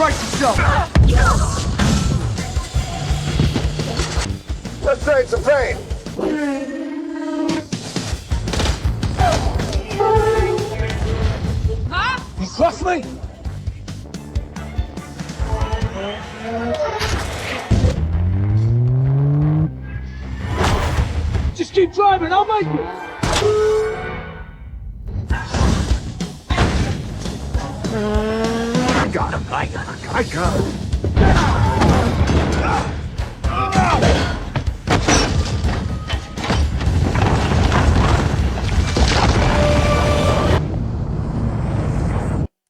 price yourself! Let's trade some pain! Huh? You trust me? Just keep driving, I'll make it! I got him, I got him.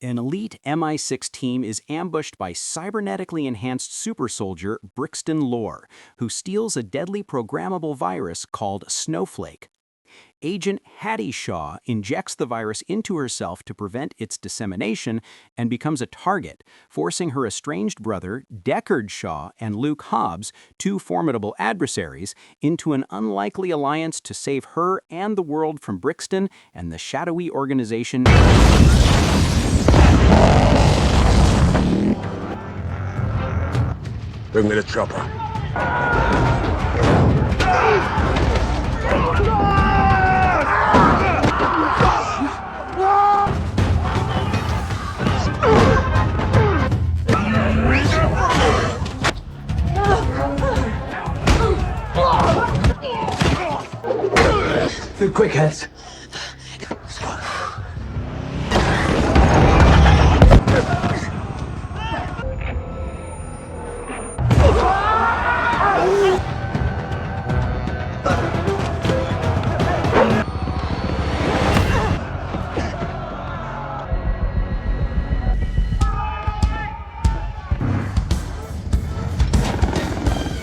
An elite MI6 team is ambushed by cybernetically enhanced super soldier Brixton Lore, who steals a deadly programmable virus called Snowflake. Agent Hobbs Shaw injects the virus into herself to prevent its dissemination and becomes a target, forcing her estranged brother Deckard Shaw and Luke Hobbs, two formidable adversaries, into an unlikely alliance to save her and the world from Brixton and the shadowy organization. Bring me the chopper. Too quick, heads.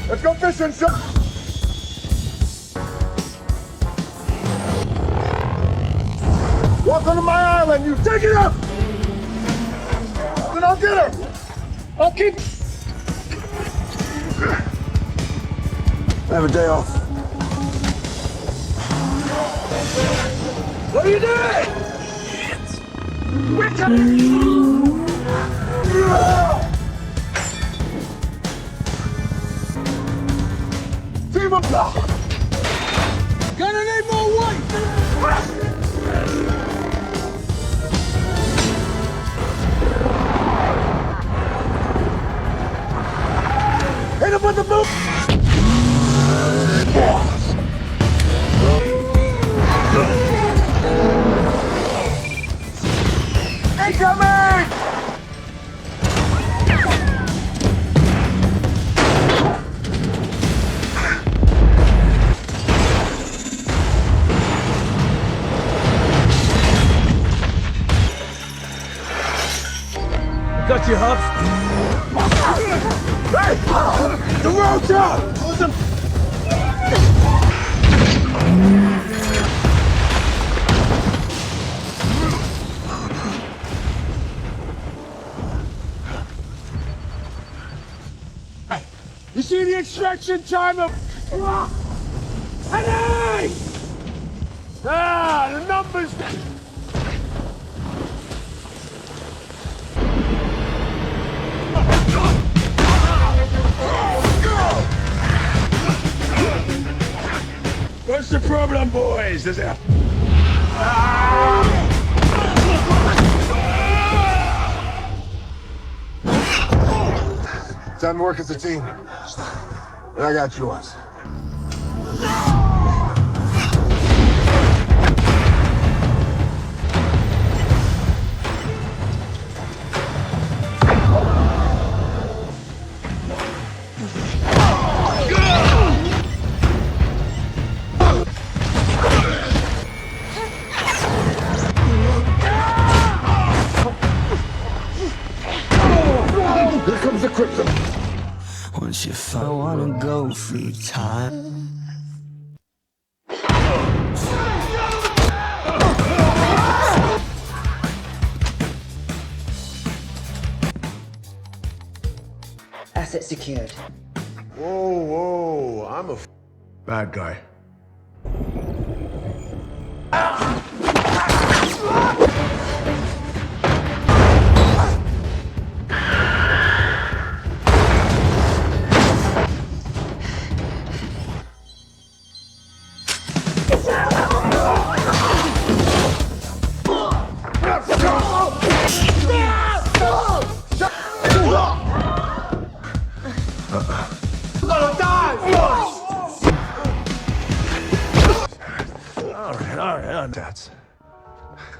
Let's go fishing, son! Welcome to my island, you take it up! Then I'll get her! I'll keep... I have a day off. What are you doing? Shit! We're coming! Team up now! Gonna need more weight! Hit him with the boot! Incoming! Got you, Hobbs. Hey! The road's out! You see the extraction time of... Henry! Ah, the numbers... What's the problem, boys? Is it... Time to work as a team. And I got yours. Here comes the krypton. Once you find, I wanna go free time. Asset secured. Whoa, I'm a bad guy.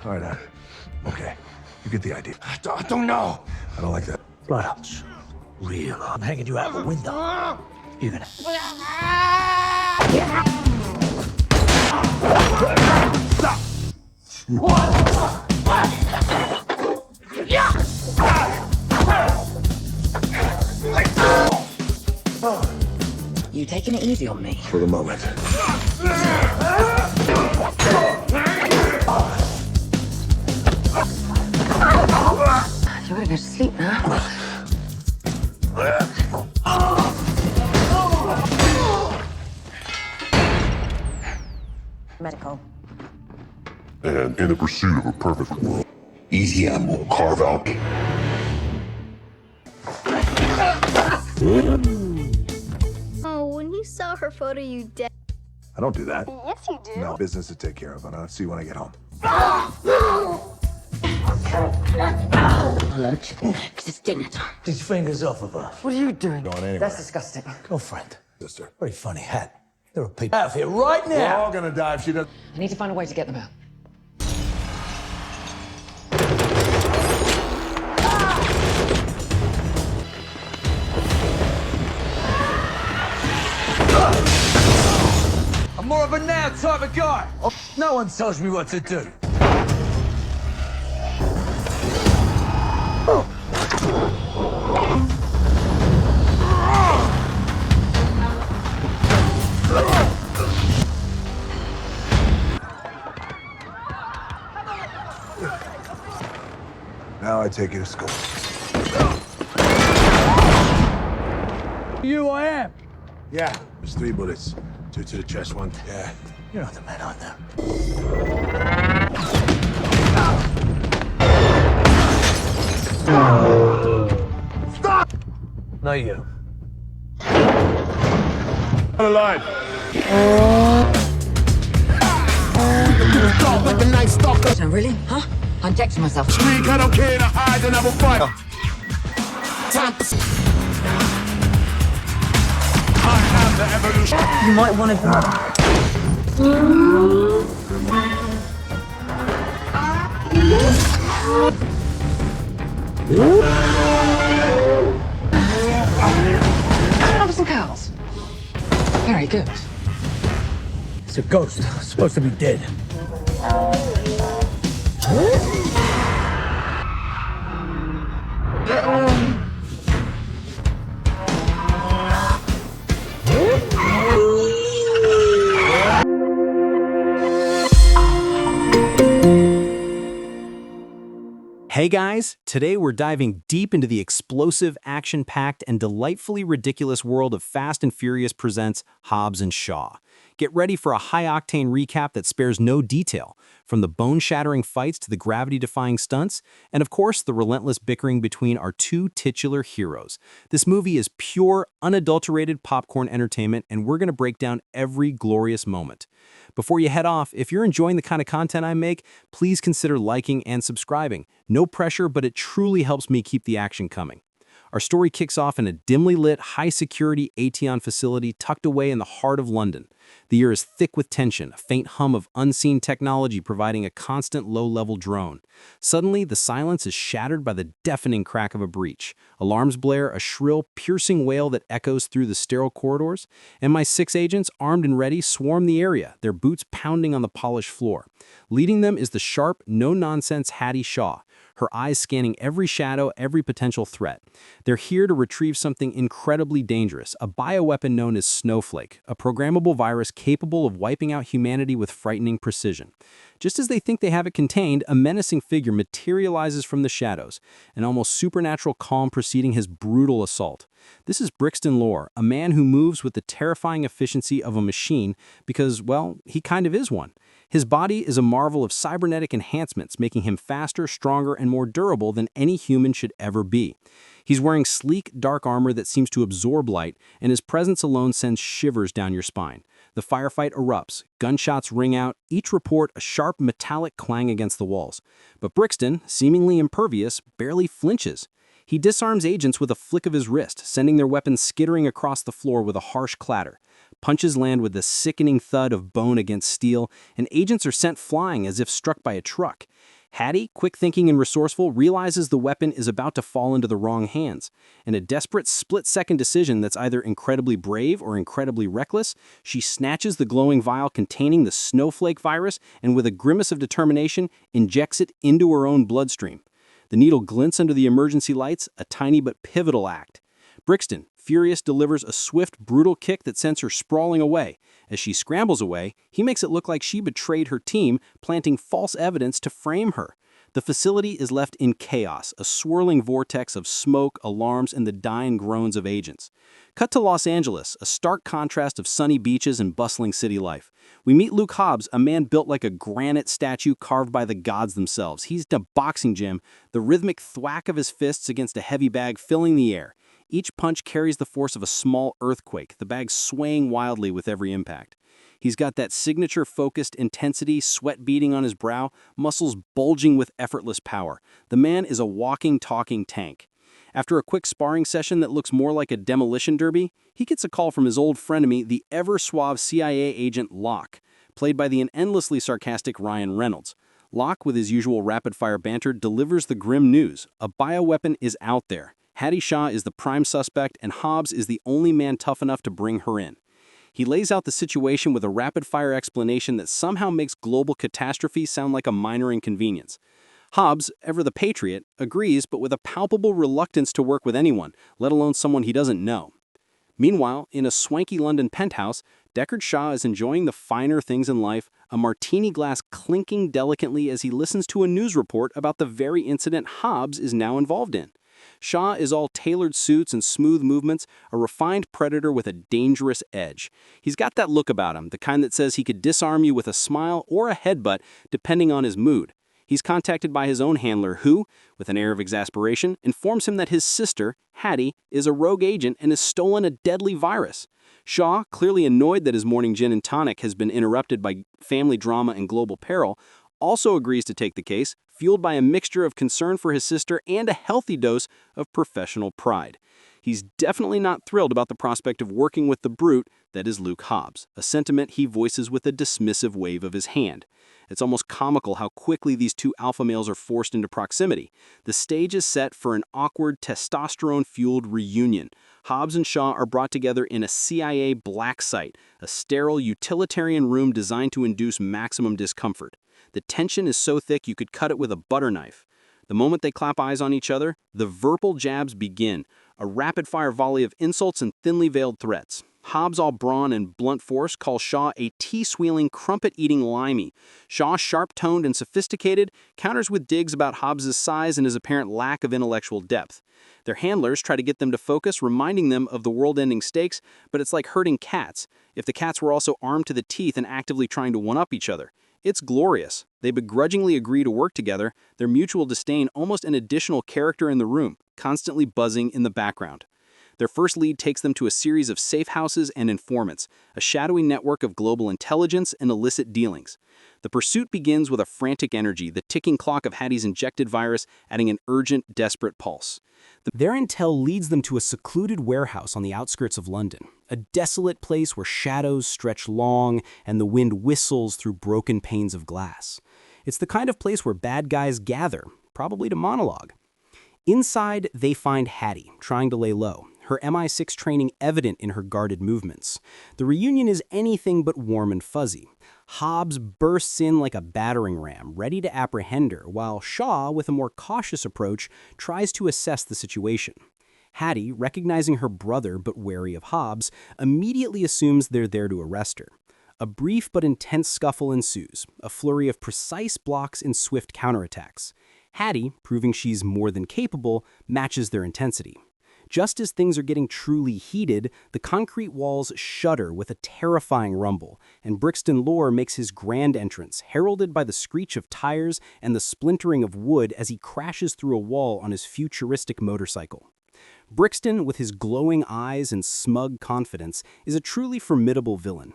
All right, okay. You get the idea. I don't know. I don't like that. Bloodhounds. Real. I'm hanging you out of a window. You're gonna... Stop! You taking it easy on me? For the moment. You gotta go to sleep now. Medical. And in the pursuit of a perfect world, EZM will carve out. Oh, when you saw her photo, you dead. I don't do that. Yes, you do. No, business to take care of, and I'll see you when I get home. Lunch, because it's dinner time. These fingers off of her. What are you doing? Going anywhere. That's disgusting. Girlfriend. Sister. Very funny hat. There are people out of here right We're now. all gonna die if she doesn't. I need to find a way to get them out. I'm more of a now type of guy. No one tells me what to do. Now I take you to school. You I am. Yeah, there's 3 bullets. 2 to the chest, 1. Yeah. You're not the man I know. Stop! No, you. Alive. No, really? Huh? I'm texting myself. Speak, I don't care to hide and I will fight. I am the evolution. You might want to... Have some curls. Very good. It's a ghost. Supposed to be dead. Hey guys, today we're diving deep into the explosive, action-packed, and delightfully ridiculous world of Fast and Furious presents Hobbs and Shaw. Get ready for a high-octane recap that spares no detail, from the bone-shattering fights to the gravity-defying stunts, and of course, the relentless bickering between our 2 titular heroes. This movie is pure, unadulterated popcorn entertainment, and we're going to break down every glorious moment. Before you head off, if you're enjoying the kind of content I make, please consider liking and subscribing. No pressure, but it truly helps me keep the action coming. Our story kicks off in a dimly lit, high-security Aetion facility tucked away in the heart of London. The air is thick with tension, a faint hum of unseen technology providing a constant low-level drone. Suddenly, the silence is shattered by the deafening crack of a breach. Alarms blare, a shrill, piercing wail that echoes through the sterile corridors, and my 6 agents, armed and ready, swarm the area, their boots pounding on the polished floor. Leading them is the sharp, no-nonsense Hattie Shaw, her eyes scanning every shadow, every potential threat. They're here to retrieve something incredibly dangerous, a bioweapon known as Snowflake, a programmable virus capable of wiping out humanity with frightening precision. Just as they think they have it contained, a menacing figure materializes from the shadows, an almost supernatural calm preceding his brutal assault. This is Brixton Lore, a man who moves with the terrifying efficiency of a machine because, well, he kind of is one. His body is a marvel of cybernetic enhancements, making him faster, stronger, and more durable than any human should ever be. He's wearing sleek, dark armor that seems to absorb light, and his presence alone sends shivers down your spine. The firefight erupts, gunshots ring out, each report a sharp metallic clang against the walls. But Brixton, seemingly impervious, barely flinches. He disarms agents with a flick of his wrist, sending their weapons skittering across the floor with a harsh clatter. Punches land with the sickening thud of bone against steel, and agents are sent flying as if struck by a truck. Hattie, quick-thinking and resourceful, realizes the weapon is about to fall into the wrong hands. In a desperate split-second decision that's either incredibly brave or incredibly reckless, she snatches the glowing vial containing the snowflake virus and with a grimace of determination, injects it into her own bloodstream. The needle glints under the emergency lights, a tiny but pivotal act. Brixton, furious, delivers a swift, brutal kick that sends her sprawling away. As she scrambles away, he makes it look like she betrayed her team, planting false evidence to frame her. The facility is left in chaos, a swirling vortex of smoke, alarms, and the dying groans of agents. Cut to Los Angeles, a stark contrast of sunny beaches and bustling city life. We meet Luke Hobbs, a man built like a granite statue carved by the gods themselves. He's in a boxing gym, the rhythmic thwack of his fists against a heavy bag filling the air. Each punch carries the force of a small earthquake, the bag swaying wildly with every impact. He's got that signature focused intensity, sweat beading on his brow, muscles bulging with effortless power. The man is a walking, talking tank. After a quick sparring session that looks more like a demolition derby, he gets a call from his old frenemy, the ever-suave CIA agent Locke, played by the endlessly sarcastic Ryan Reynolds. Locke, with his usual rapid-fire banter, delivers the grim news. A bioweapon is out there. Hattie Shaw is the prime suspect, and Hobbs is the only man tough enough to bring her in. He lays out the situation with a rapid-fire explanation that somehow makes global catastrophe sound like a minor inconvenience. Hobbs, ever the patriot, agrees, but with a palpable reluctance to work with anyone, let alone someone he doesn't know. Meanwhile, in a swanky London penthouse, Deckard Shaw is enjoying the finer things in life, a martini glass clinking delicately as he listens to a news report about the very incident Hobbs is now involved in. Shaw is all tailored suits and smooth movements, a refined predator with a dangerous edge. He's got that look about him, the kind that says he could disarm you with a smile or a headbutt, depending on his mood. He's contacted by his own handler who, with an air of exasperation, informs him that his sister, Hattie, is a rogue agent and has stolen a deadly virus. Shaw, clearly annoyed that his morning gin and tonic has been interrupted by family drama and global peril, also agrees to take the case, fueled by a mixture of concern for his sister and a healthy dose of professional pride. He's definitely not thrilled about the prospect of working with the brute that is Luke Hobbs, a sentiment he voices with a dismissive wave of his hand. It's almost comical how quickly these two alpha males are forced into proximity. The stage is set for an awkward, testosterone-fueled reunion. Hobbs and Shaw are brought together in a CIA black site, a sterile, utilitarian room designed to induce maximum discomfort. The tension is so thick you could cut it with a butter knife. The moment they clap eyes on each other, the verbal jabs begin, a rapid-fire volley of insults and thinly veiled threats. Hobbs, all brawn and blunt force, calls Shaw a tea-swilling, crumpet-eating limey. Shaw, sharp-toned and sophisticated, counters with digs about Hobbs' size and his apparent lack of intellectual depth. Their handlers try to get them to focus, reminding them of the world-ending stakes, but it's like herding cats, if the cats were also armed to the teeth and actively trying to one-up each other. It's glorious. They begrudgingly agree to work together, their mutual disdain almost an additional character in the room, constantly buzzing in the background. Their first lead takes them to a series of safe houses and informants, a shadowy network of global intelligence and illicit dealings. The pursuit begins with a frantic energy, the ticking clock of Hattie's injected virus adding an urgent, desperate pulse. Their intel leads them to a secluded warehouse on the outskirts of London, a desolate place where shadows stretch long and the wind whistles through broken panes of glass. It's the kind of place where bad guys gather, probably to monologue. Inside, they find Hattie, trying to lay low, her MI6 training evident in her guarded movements. The reunion is anything but warm and fuzzy. Hobbs bursts in like a battering ram, ready to apprehend her, while Shaw, with a more cautious approach, tries to assess the situation. Hattie, recognizing her brother but wary of Hobbs, immediately assumes they're there to arrest her. A brief but intense scuffle ensues, a flurry of precise blocks and swift counterattacks. Hattie, proving she's more than capable, matches their intensity. Just as things are getting truly heated, the concrete walls shudder with a terrifying rumble, and Brixton Lore makes his grand entrance, heralded by the screech of tires and the splintering of wood as he crashes through a wall on his futuristic motorcycle. Brixton, with his glowing eyes and smug confidence, is a truly formidable villain.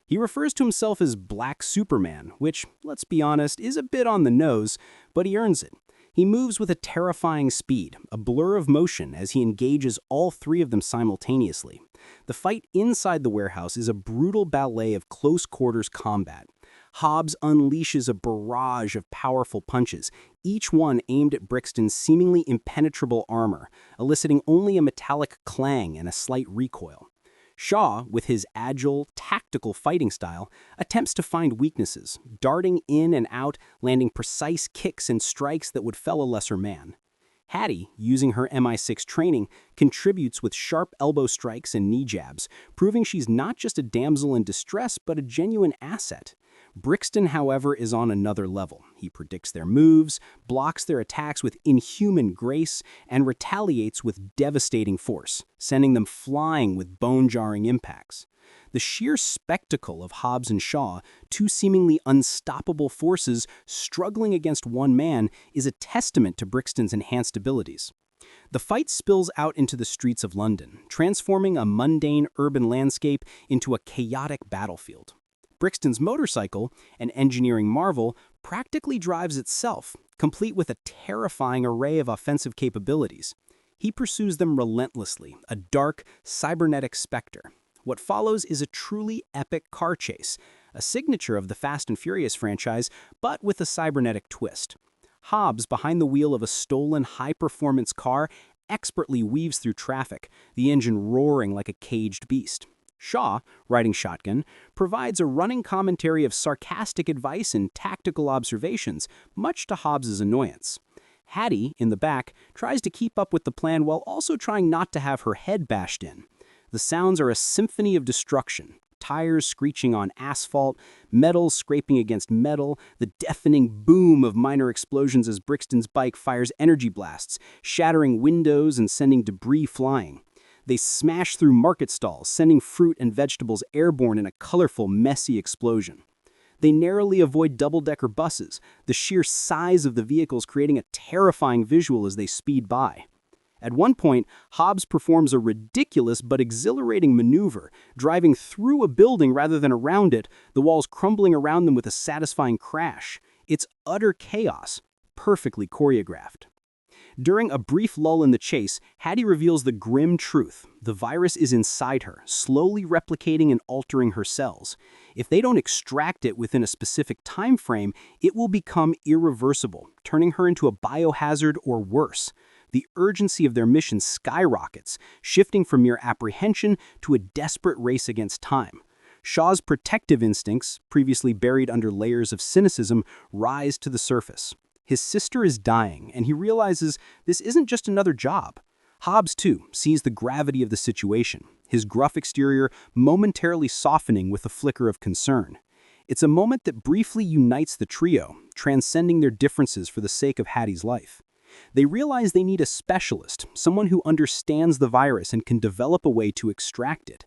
He refers to himself as Black Superman, which, let's be honest, is a bit on the nose, but he earns it. He moves with a terrifying speed, a blur of motion as he engages all three of them simultaneously. The fight inside the warehouse is a brutal ballet of close-quarters combat. Hobbs unleashes a barrage of powerful punches, each one aimed at Brixton's seemingly impenetrable armor, eliciting only a metallic clang and a slight recoil. Shaw, with his agile, tactical fighting style, attempts to find weaknesses, darting in and out, landing precise kicks and strikes that would fell a lesser man. Hattie, using her MI6 training, contributes with sharp elbow strikes and knee jabs, proving she's not just a damsel in distress but a genuine asset. Brixton, however, is on another level. He predicts their moves, blocks their attacks with inhuman grace, and retaliates with devastating force, sending them flying with bone-jarring impacts. The sheer spectacle of Hobbs and Shaw, two seemingly unstoppable forces struggling against one man, is a testament to Brixton's enhanced abilities. The fight spills out into the streets of London, transforming a mundane urban landscape into a chaotic battlefield. Brixton's motorcycle, an engineering marvel, practically drives itself, complete with a terrifying array of offensive capabilities. He pursues them relentlessly, a dark, cybernetic specter. What follows is a truly epic car chase, a signature of the Fast and Furious franchise, but with a cybernetic twist. Hobbs, behind the wheel of a stolen high-performance car, expertly weaves through traffic, the engine roaring like a caged beast. Shaw, riding shotgun, provides a running commentary of sarcastic advice and tactical observations, much to Hobbs's annoyance. Hattie, in the back, tries to keep up with the plan while also trying not to have her head bashed in. The sounds are a symphony of destruction. Tires screeching on asphalt, metal scraping against metal, the deafening boom of minor explosions as Brixton's bike fires energy blasts, shattering windows and sending debris flying. They smash through market stalls, sending fruit and vegetables airborne in a colorful, messy explosion. They narrowly avoid double-decker buses, the sheer size of the vehicles creating a terrifying visual as they speed by. At one point, Hobbs performs a ridiculous but exhilarating maneuver, driving through a building rather than around it, the walls crumbling around them with a satisfying crash. It's utter chaos, perfectly choreographed. During a brief lull in the chase, Hattie reveals the grim truth. The virus is inside her, slowly replicating and altering her cells. If they don't extract it within a specific time frame, it will become irreversible, turning her into a biohazard or worse. The urgency of their mission skyrockets, shifting from mere apprehension to a desperate race against time. Shaw's protective instincts, previously buried under layers of cynicism, rise to the surface. His sister is dying, and he realizes this isn't just another job. Hobbs, too, sees the gravity of the situation, his gruff exterior momentarily softening with a flicker of concern. It's a moment that briefly unites the trio, transcending their differences for the sake of Hattie's life. They realize they need a specialist, someone who understands the virus and can develop a way to extract it.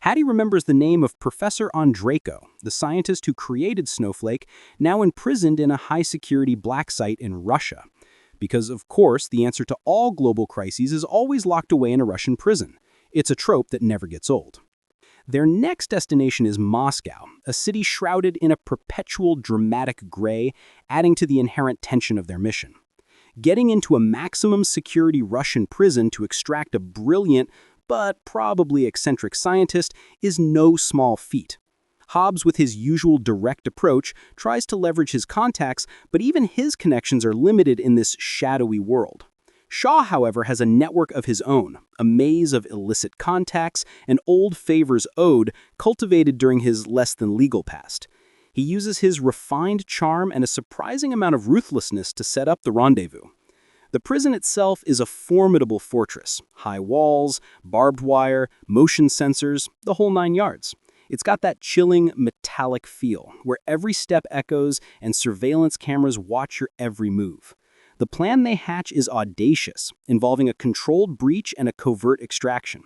Hattie remembers the name of Professor Andreyko, the scientist who created Snowflake, now imprisoned in a high-security black site in Russia. Because, of course, the answer to all global crises is always locked away in a Russian prison. It's a trope that never gets old. Their next destination is Moscow, a city shrouded in a perpetual dramatic gray, adding to the inherent tension of their mission. Getting into a maximum security Russian prison to extract a brilliant, but probably eccentric scientist is no small feat. Hobbs, with his usual direct approach, tries to leverage his contacts, but even his connections are limited in this shadowy world. Shaw, however, has a network of his own, a maze of illicit contacts and old favors owed, cultivated during his less-than-legal past. He uses his refined charm and a surprising amount of ruthlessness to set up the rendezvous. The prison itself is a formidable fortress. High walls, barbed wire, motion sensors, the whole 9 yards. It's got that chilling, metallic feel, where every step echoes and surveillance cameras watch your every move. The plan they hatch is audacious, involving a controlled breach and a covert extraction.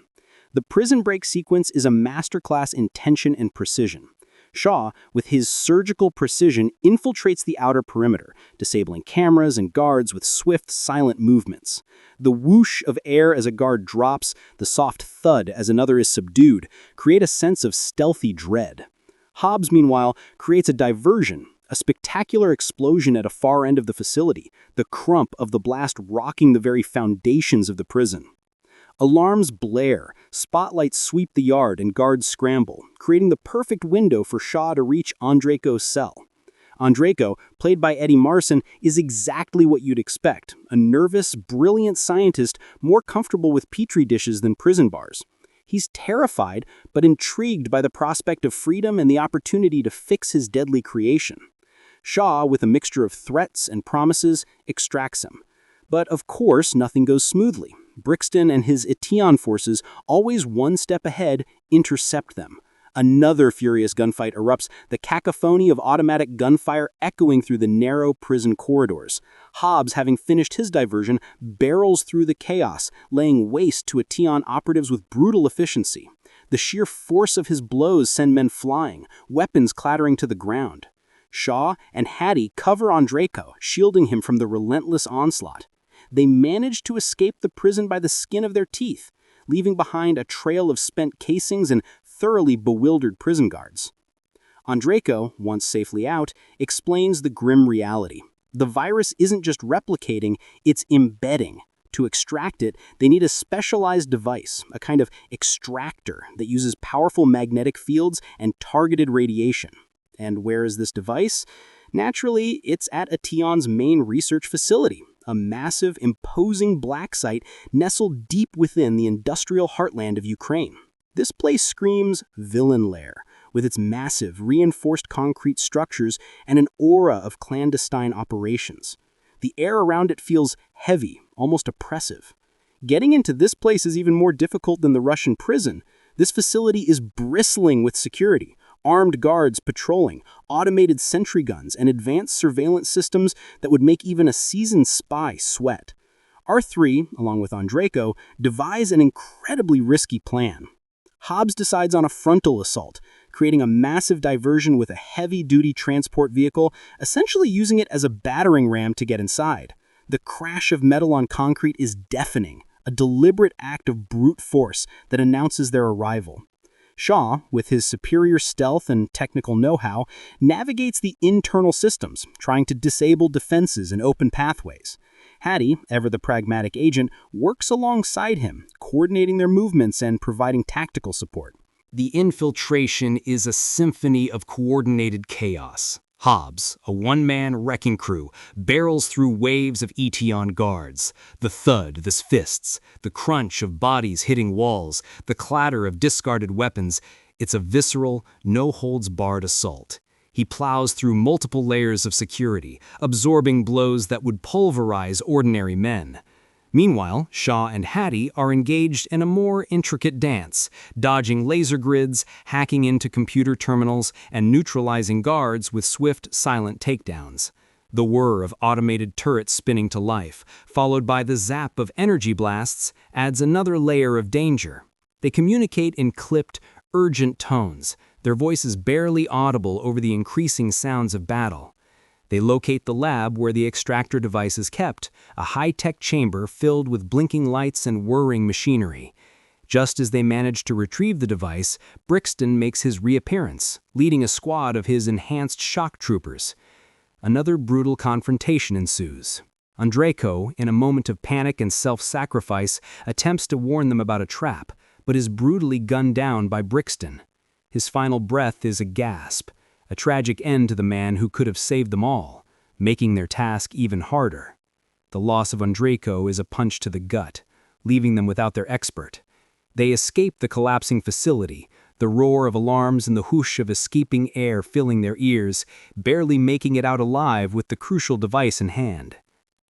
The prison break sequence is a masterclass in tension and precision. Shaw, with his surgical precision, infiltrates the outer perimeter, disabling cameras and guards with swift, silent movements. The whoosh of air as a guard drops, the soft thud as another is subdued, create a sense of stealthy dread. Hobbs, meanwhile, creates a diversion, A spectacular explosion at a far end of the facility, the crump of the blast rocking the very foundations of the prison. Alarms blare, spotlights sweep the yard, and guards scramble, creating the perfect window for Shaw to reach Andrejko's cell. Andrejko, played by Eddie Marsan, is exactly what you'd expect, a nervous, brilliant scientist more comfortable with petri dishes than prison bars. He's terrified, but intrigued by the prospect of freedom and the opportunity to fix his deadly creation. Shaw, with a mixture of threats and promises, extracts him. But of course, nothing goes smoothly. Brixton and his Etion forces, always one step ahead, intercept them. Another furious gunfight erupts, the cacophony of automatic gunfire echoing through the narrow prison corridors. Hobbs, having finished his diversion, barrels through the chaos, laying waste to Etion operatives with brutal efficiency. The sheer force of his blows send men flying, weapons clattering to the ground. Shaw and Hattie cover Andrejko, shielding him from the relentless onslaught. They manage to escape the prison by the skin of their teeth, leaving behind a trail of spent casings and thoroughly bewildered prison guards. Andrejko, once safely out, explains the grim reality. The virus isn't just replicating, it's embedding. To extract it, they need a specialized device, a kind of extractor that uses powerful magnetic fields and targeted radiation. And where is this device? Naturally, it's at Etion's main research facility, a massive, imposing black site nestled deep within the industrial heartland of Ukraine. This place screams villain lair, with its massive, reinforced concrete structures and an aura of clandestine operations. The air around it feels heavy, almost oppressive. Getting into this place is even more difficult than the Russian prison. This facility is bristling with security, armed guards patrolling, automated sentry guns, and advanced surveillance systems that would make even a seasoned spy sweat. Our three, along with Andrejko, devise an incredibly risky plan. Hobbs decides on a frontal assault, creating a massive diversion with a heavy-duty transport vehicle, essentially using it as a battering ram to get inside. The crash of metal on concrete is deafening, a deliberate act of brute force that announces their arrival. Shaw, with his superior stealth and technical know-how, navigates the internal systems, trying to disable defenses and open pathways. Hattie, ever the pragmatic agent, works alongside him, coordinating their movements and providing tactical support. The infiltration is a symphony of coordinated chaos. Hobbs, a one-man wrecking crew, barrels through waves of Etion guards. The thud of his fists, the crunch of bodies hitting walls, the clatter of discarded weapons. It's a visceral, no-holds-barred assault. He plows through multiple layers of security, absorbing blows that would pulverize ordinary men. Meanwhile, Shaw and Hattie are engaged in a more intricate dance, dodging laser grids, hacking into computer terminals, and neutralizing guards with swift, silent takedowns. The whir of automated turrets spinning to life, followed by the zap of energy blasts, adds another layer of danger. They communicate in clipped, urgent tones, their voices barely audible over the increasing sounds of battle. They locate the lab where the extractor device is kept, a high-tech chamber filled with blinking lights and whirring machinery. Just as they manage to retrieve the device, Brixton makes his reappearance, leading a squad of his enhanced shock troopers. Another brutal confrontation ensues. Andrejko, in a moment of panic and self-sacrifice, attempts to warn them about a trap, but is brutally gunned down by Brixton. His final breath is a gasp, a tragic end to the man who could have saved them all, making their task even harder. The loss of Andrejko is a punch to the gut, leaving them without their expert. They escape the collapsing facility, the roar of alarms and the whoosh of escaping air filling their ears, barely making it out alive with the crucial device in hand.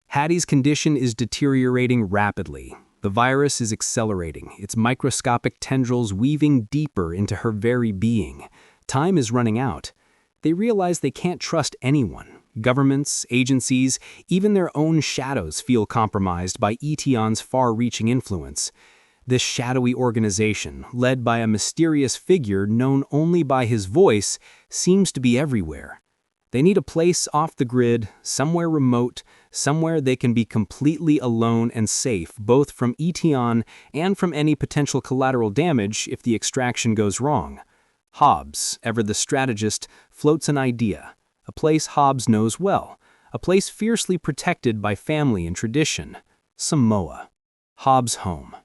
Hattie's condition is deteriorating rapidly. The virus is accelerating, its microscopic tendrils weaving deeper into her very being. Time is running out. They realize they can't trust anyone. Governments, agencies, even their own shadows feel compromised by Etion's far-reaching influence. This shadowy organization, led by a mysterious figure known only by his voice, seems to be everywhere. They need a place off the grid, somewhere remote, somewhere they can be completely alone and safe, both from Etion and from any potential collateral damage if the extraction goes wrong. Hobbs, ever the strategist, floats an idea, a place Hobbs knows well, a place fiercely protected by family and tradition: Samoa, Hobbs' home.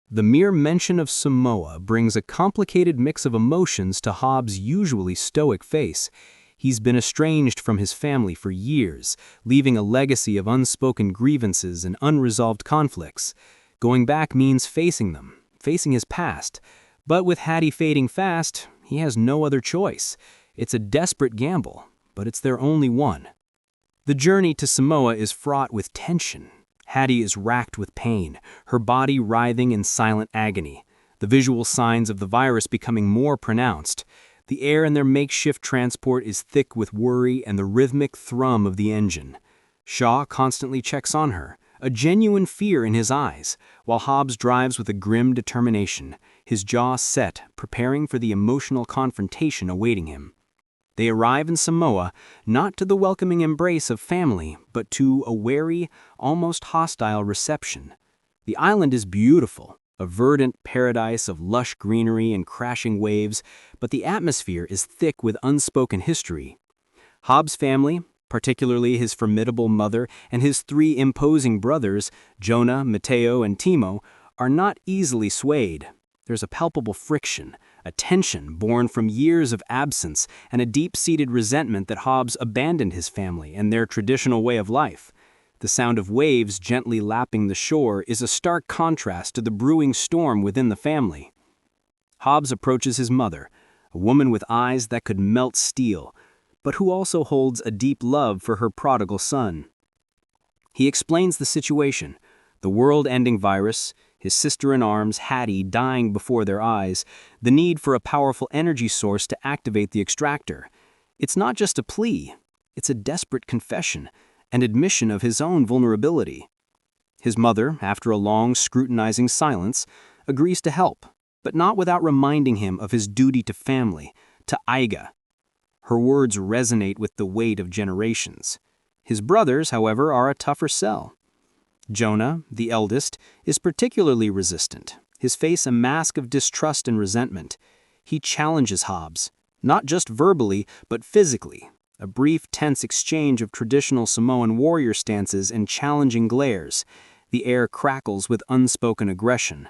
The mere mention of Samoa brings a complicated mix of emotions to Hobbs' usually stoic face. He's been estranged from his family for years, leaving a legacy of unspoken grievances and unresolved conflicts. Going back means facing them, facing his past. But with Hattie fading fast, he has no other choice. It's a desperate gamble, but it's their only one. The journey to Samoa is fraught with tension. Hattie is racked with pain, her body writhing in silent agony, the visual signs of the virus becoming more pronounced. The air in their makeshift transport is thick with worry and the rhythmic thrum of the engine. Shaw constantly checks on her, a genuine fear in his eyes, while Hobbs drives with a grim determination, his jaw set, preparing for the emotional confrontation awaiting him. They arrive in Samoa, not to the welcoming embrace of family, but to a wary, almost hostile reception. The island is beautiful, a verdant paradise of lush greenery and crashing waves, but the atmosphere is thick with unspoken history. Hobbs' family, particularly his formidable mother and his 3 imposing brothers, Jonah, Mateo, and Timo, are not easily swayed. There's a palpable friction, a tension born from years of absence, and a deep-seated resentment that Hobbs abandoned his family and their traditional way of life. The sound of waves gently lapping the shore is a stark contrast to the brewing storm within the family. Hobbs approaches his mother, a woman with eyes that could melt steel, but who also holds a deep love for her prodigal son. He explains the situation: the world-ending virus, his sister-in-arms, Hattie, dying before their eyes, the need for a powerful energy source to activate the extractor. It's not just a plea, it's a desperate confession, an admission of his own vulnerability. His mother, after a long, scrutinizing silence, agrees to help, but not without reminding him of his duty to family, to Aiga. Her words resonate with the weight of generations. His brothers, however, are a tougher sell. Jonah, the eldest, is particularly resistant, his face a mask of distrust and resentment. He challenges Hobbs, not just verbally, but physically. A brief, tense exchange of traditional Samoan warrior stances and challenging glares. The air crackles with unspoken aggression.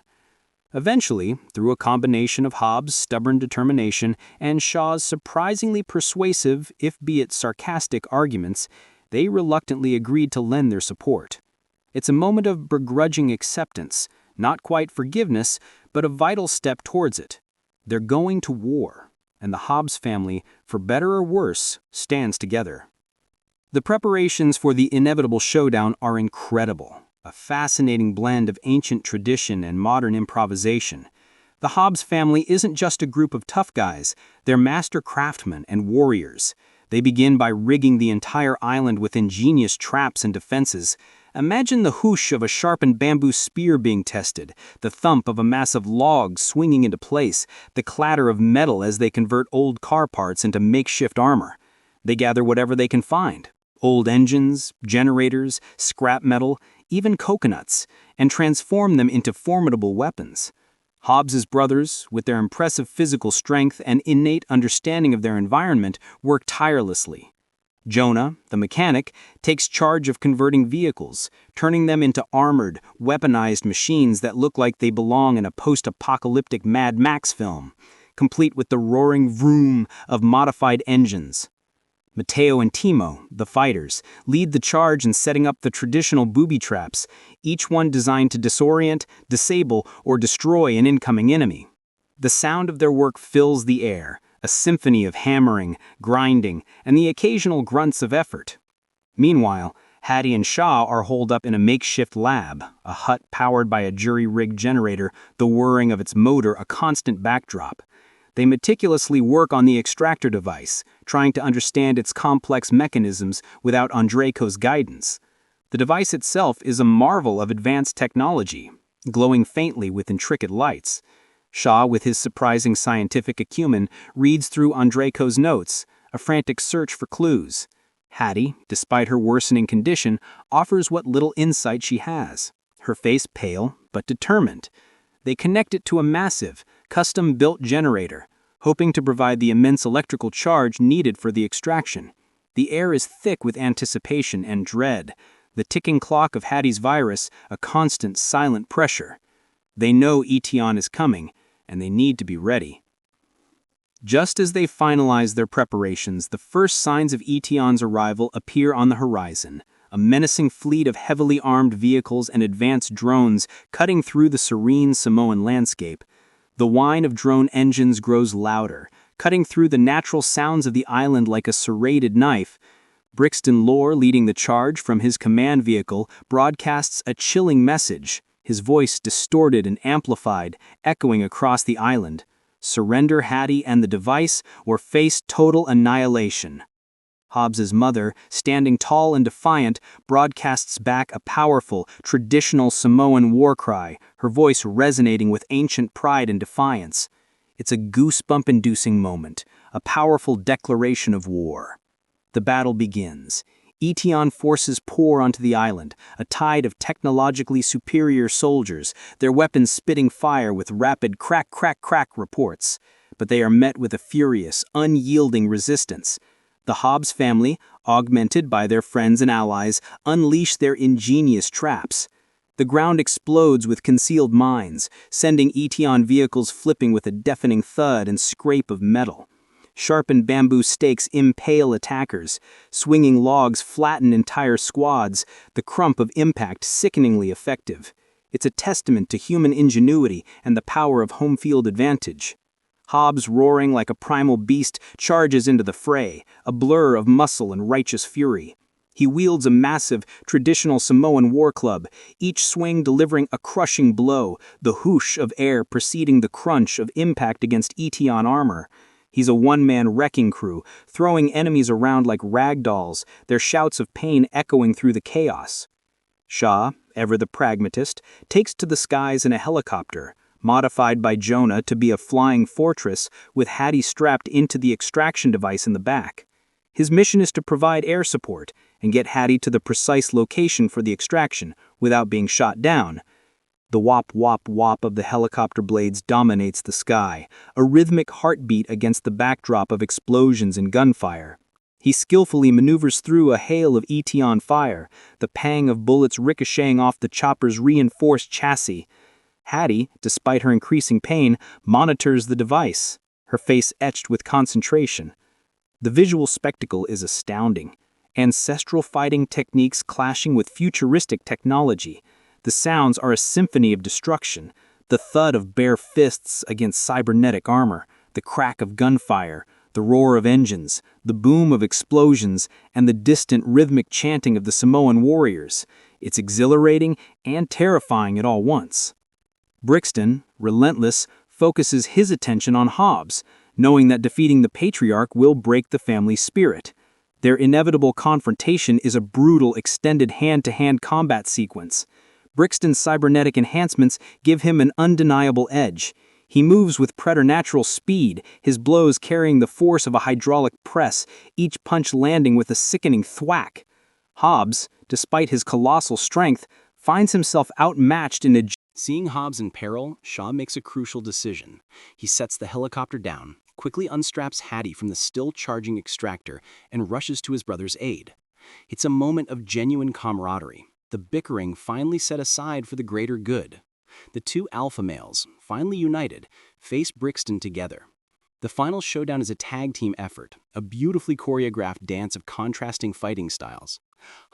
Eventually, through a combination of Hobbs' stubborn determination and Shaw's surprisingly persuasive, if be it sarcastic, arguments, they reluctantly agreed to lend their support. It's a moment of begrudging acceptance, not quite forgiveness, but a vital step towards it. They're going to war, and the Hobbs family, for better or worse, stands together. The preparations for the inevitable showdown are incredible, a fascinating blend of ancient tradition and modern improvisation. The Hobbs family isn't just a group of tough guys, they're master craftsmen and warriors. They begin by rigging the entire island with ingenious traps and defenses. Imagine the whoosh of a sharpened bamboo spear being tested, the thump of a massive log swinging into place, the clatter of metal as they convert old car parts into makeshift armor. They gather whatever they can find: old engines, generators, scrap metal, even coconuts, and transform them into formidable weapons. Hobbs's brothers, with their impressive physical strength and innate understanding of their environment, work tirelessly. Jonah, the mechanic, takes charge of converting vehicles, turning them into armored, weaponized machines that look like they belong in a post-apocalyptic Mad Max film, complete with the roaring vroom of modified engines. Mateo and Timo, the fighters, lead the charge in setting up the traditional booby traps, each one designed to disorient, disable, or destroy an incoming enemy. The sound of their work fills the air, a symphony of hammering, grinding, and the occasional grunts of effort. Meanwhile, Hattie and Shaw are holed up in a makeshift lab, a hut powered by a jury-rigged generator, the whirring of its motor a constant backdrop. They meticulously work on the extractor device, trying to understand its complex mechanisms without Andrejko's guidance. The device itself is a marvel of advanced technology, glowing faintly with intricate lights. Shaw, with his surprising scientific acumen, reads through Andrejko's notes, a frantic search for clues. Hattie, despite her worsening condition, offers what little insight she has, her face pale but determined. They connect it to a massive, custom-built generator, hoping to provide the immense electrical charge needed for the extraction. The air is thick with anticipation and dread, the ticking clock of Hattie's virus a constant silent pressure. They know Etion is coming, and they need to be ready. Just as they finalize their preparations, the first signs of Etion's arrival appear on the horizon, a menacing fleet of heavily armed vehicles and advanced drones cutting through the serene Samoan landscape. The whine of drone engines grows louder, cutting through the natural sounds of the island like a serrated knife. Brixton Lore, leading the charge from his command vehicle, broadcasts a chilling message, his voice distorted and amplified, echoing across the island. Surrender Hattie and the device, or face total annihilation. Hobbs's mother, standing tall and defiant, broadcasts back a powerful, traditional Samoan war cry, her voice resonating with ancient pride and defiance. It's a goosebump-inducing moment, a powerful declaration of war. The battle begins. Etion forces pour onto the island, a tide of technologically superior soldiers, their weapons spitting fire with rapid crack-crack-crack reports. But they are met with a furious, unyielding resistance. The Hobbs family, augmented by their friends and allies, unleash their ingenious traps. The ground explodes with concealed mines, sending Etion vehicles flipping with a deafening thud and scrape of metal. Sharpened bamboo stakes impale attackers. Swinging logs flatten entire squads, the crump of impact sickeningly effective. It's a testament to human ingenuity and the power of home field advantage. Hobbs, roaring like a primal beast, charges into the fray, a blur of muscle and righteous fury. He wields a massive, traditional Samoan war club, each swing delivering a crushing blow, the whoosh of air preceding the crunch of impact against Etion armor. He's a one-man wrecking crew, throwing enemies around like rag dolls, their shouts of pain echoing through the chaos. Shaw, ever the pragmatist, takes to the skies in a helicopter, modified by Jonah to be a flying fortress with Hattie strapped into the extraction device in the back. His mission is to provide air support and get Hattie to the precise location for the extraction without being shot down. The whop-whop-whop of the helicopter blades dominates the sky, a rhythmic heartbeat against the backdrop of explosions and gunfire. He skillfully maneuvers through a hail of Etion fire, the pang of bullets ricocheting off the chopper's reinforced chassis. Hattie, despite her increasing pain, monitors the device, her face etched with concentration. The visual spectacle is astounding. Ancestral fighting techniques clashing with futuristic technology. The sounds are a symphony of destruction, the thud of bare fists against cybernetic armor, the crack of gunfire, the roar of engines, the boom of explosions, and the distant rhythmic chanting of the Samoan warriors. It's exhilarating and terrifying at all once. Brixton, relentless, focuses his attention on Hobbs, knowing that defeating the patriarch will break the family's spirit. Their inevitable confrontation is a brutal, extended hand-to-hand combat sequence. Brixton's cybernetic enhancements give him an undeniable edge. He moves with preternatural speed, his blows carrying the force of a hydraulic press, each punch landing with a sickening thwack. Hobbs, despite his colossal strength, finds himself outmatched in a... Seeing Hobbs in peril, Shaw makes a crucial decision. He sets the helicopter down, quickly unstraps Hattie from the still-charging extractor, and rushes to his brother's aid. It's a moment of genuine camaraderie. The bickering finally set aside for the greater good. The two alpha males, finally united, face Brixton together. The final showdown is a tag team effort, a beautifully choreographed dance of contrasting fighting styles.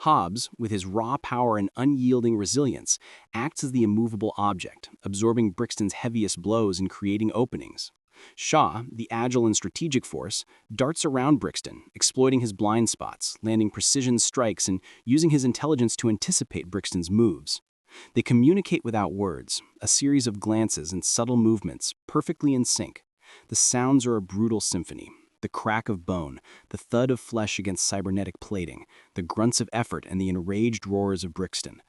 Hobbs, with his raw power and unyielding resilience, acts as the immovable object, absorbing Brixton's heaviest blows and creating openings. Shaw, the agile and strategic force, darts around Brixton, exploiting his blind spots, landing precision strikes, and using his intelligence to anticipate Brixton's moves. They communicate without words, a series of glances and subtle movements, perfectly in sync. The sounds are a brutal symphony. The crack of bone, the thud of flesh against cybernetic plating, the grunts of effort and the enraged roars of Brixton.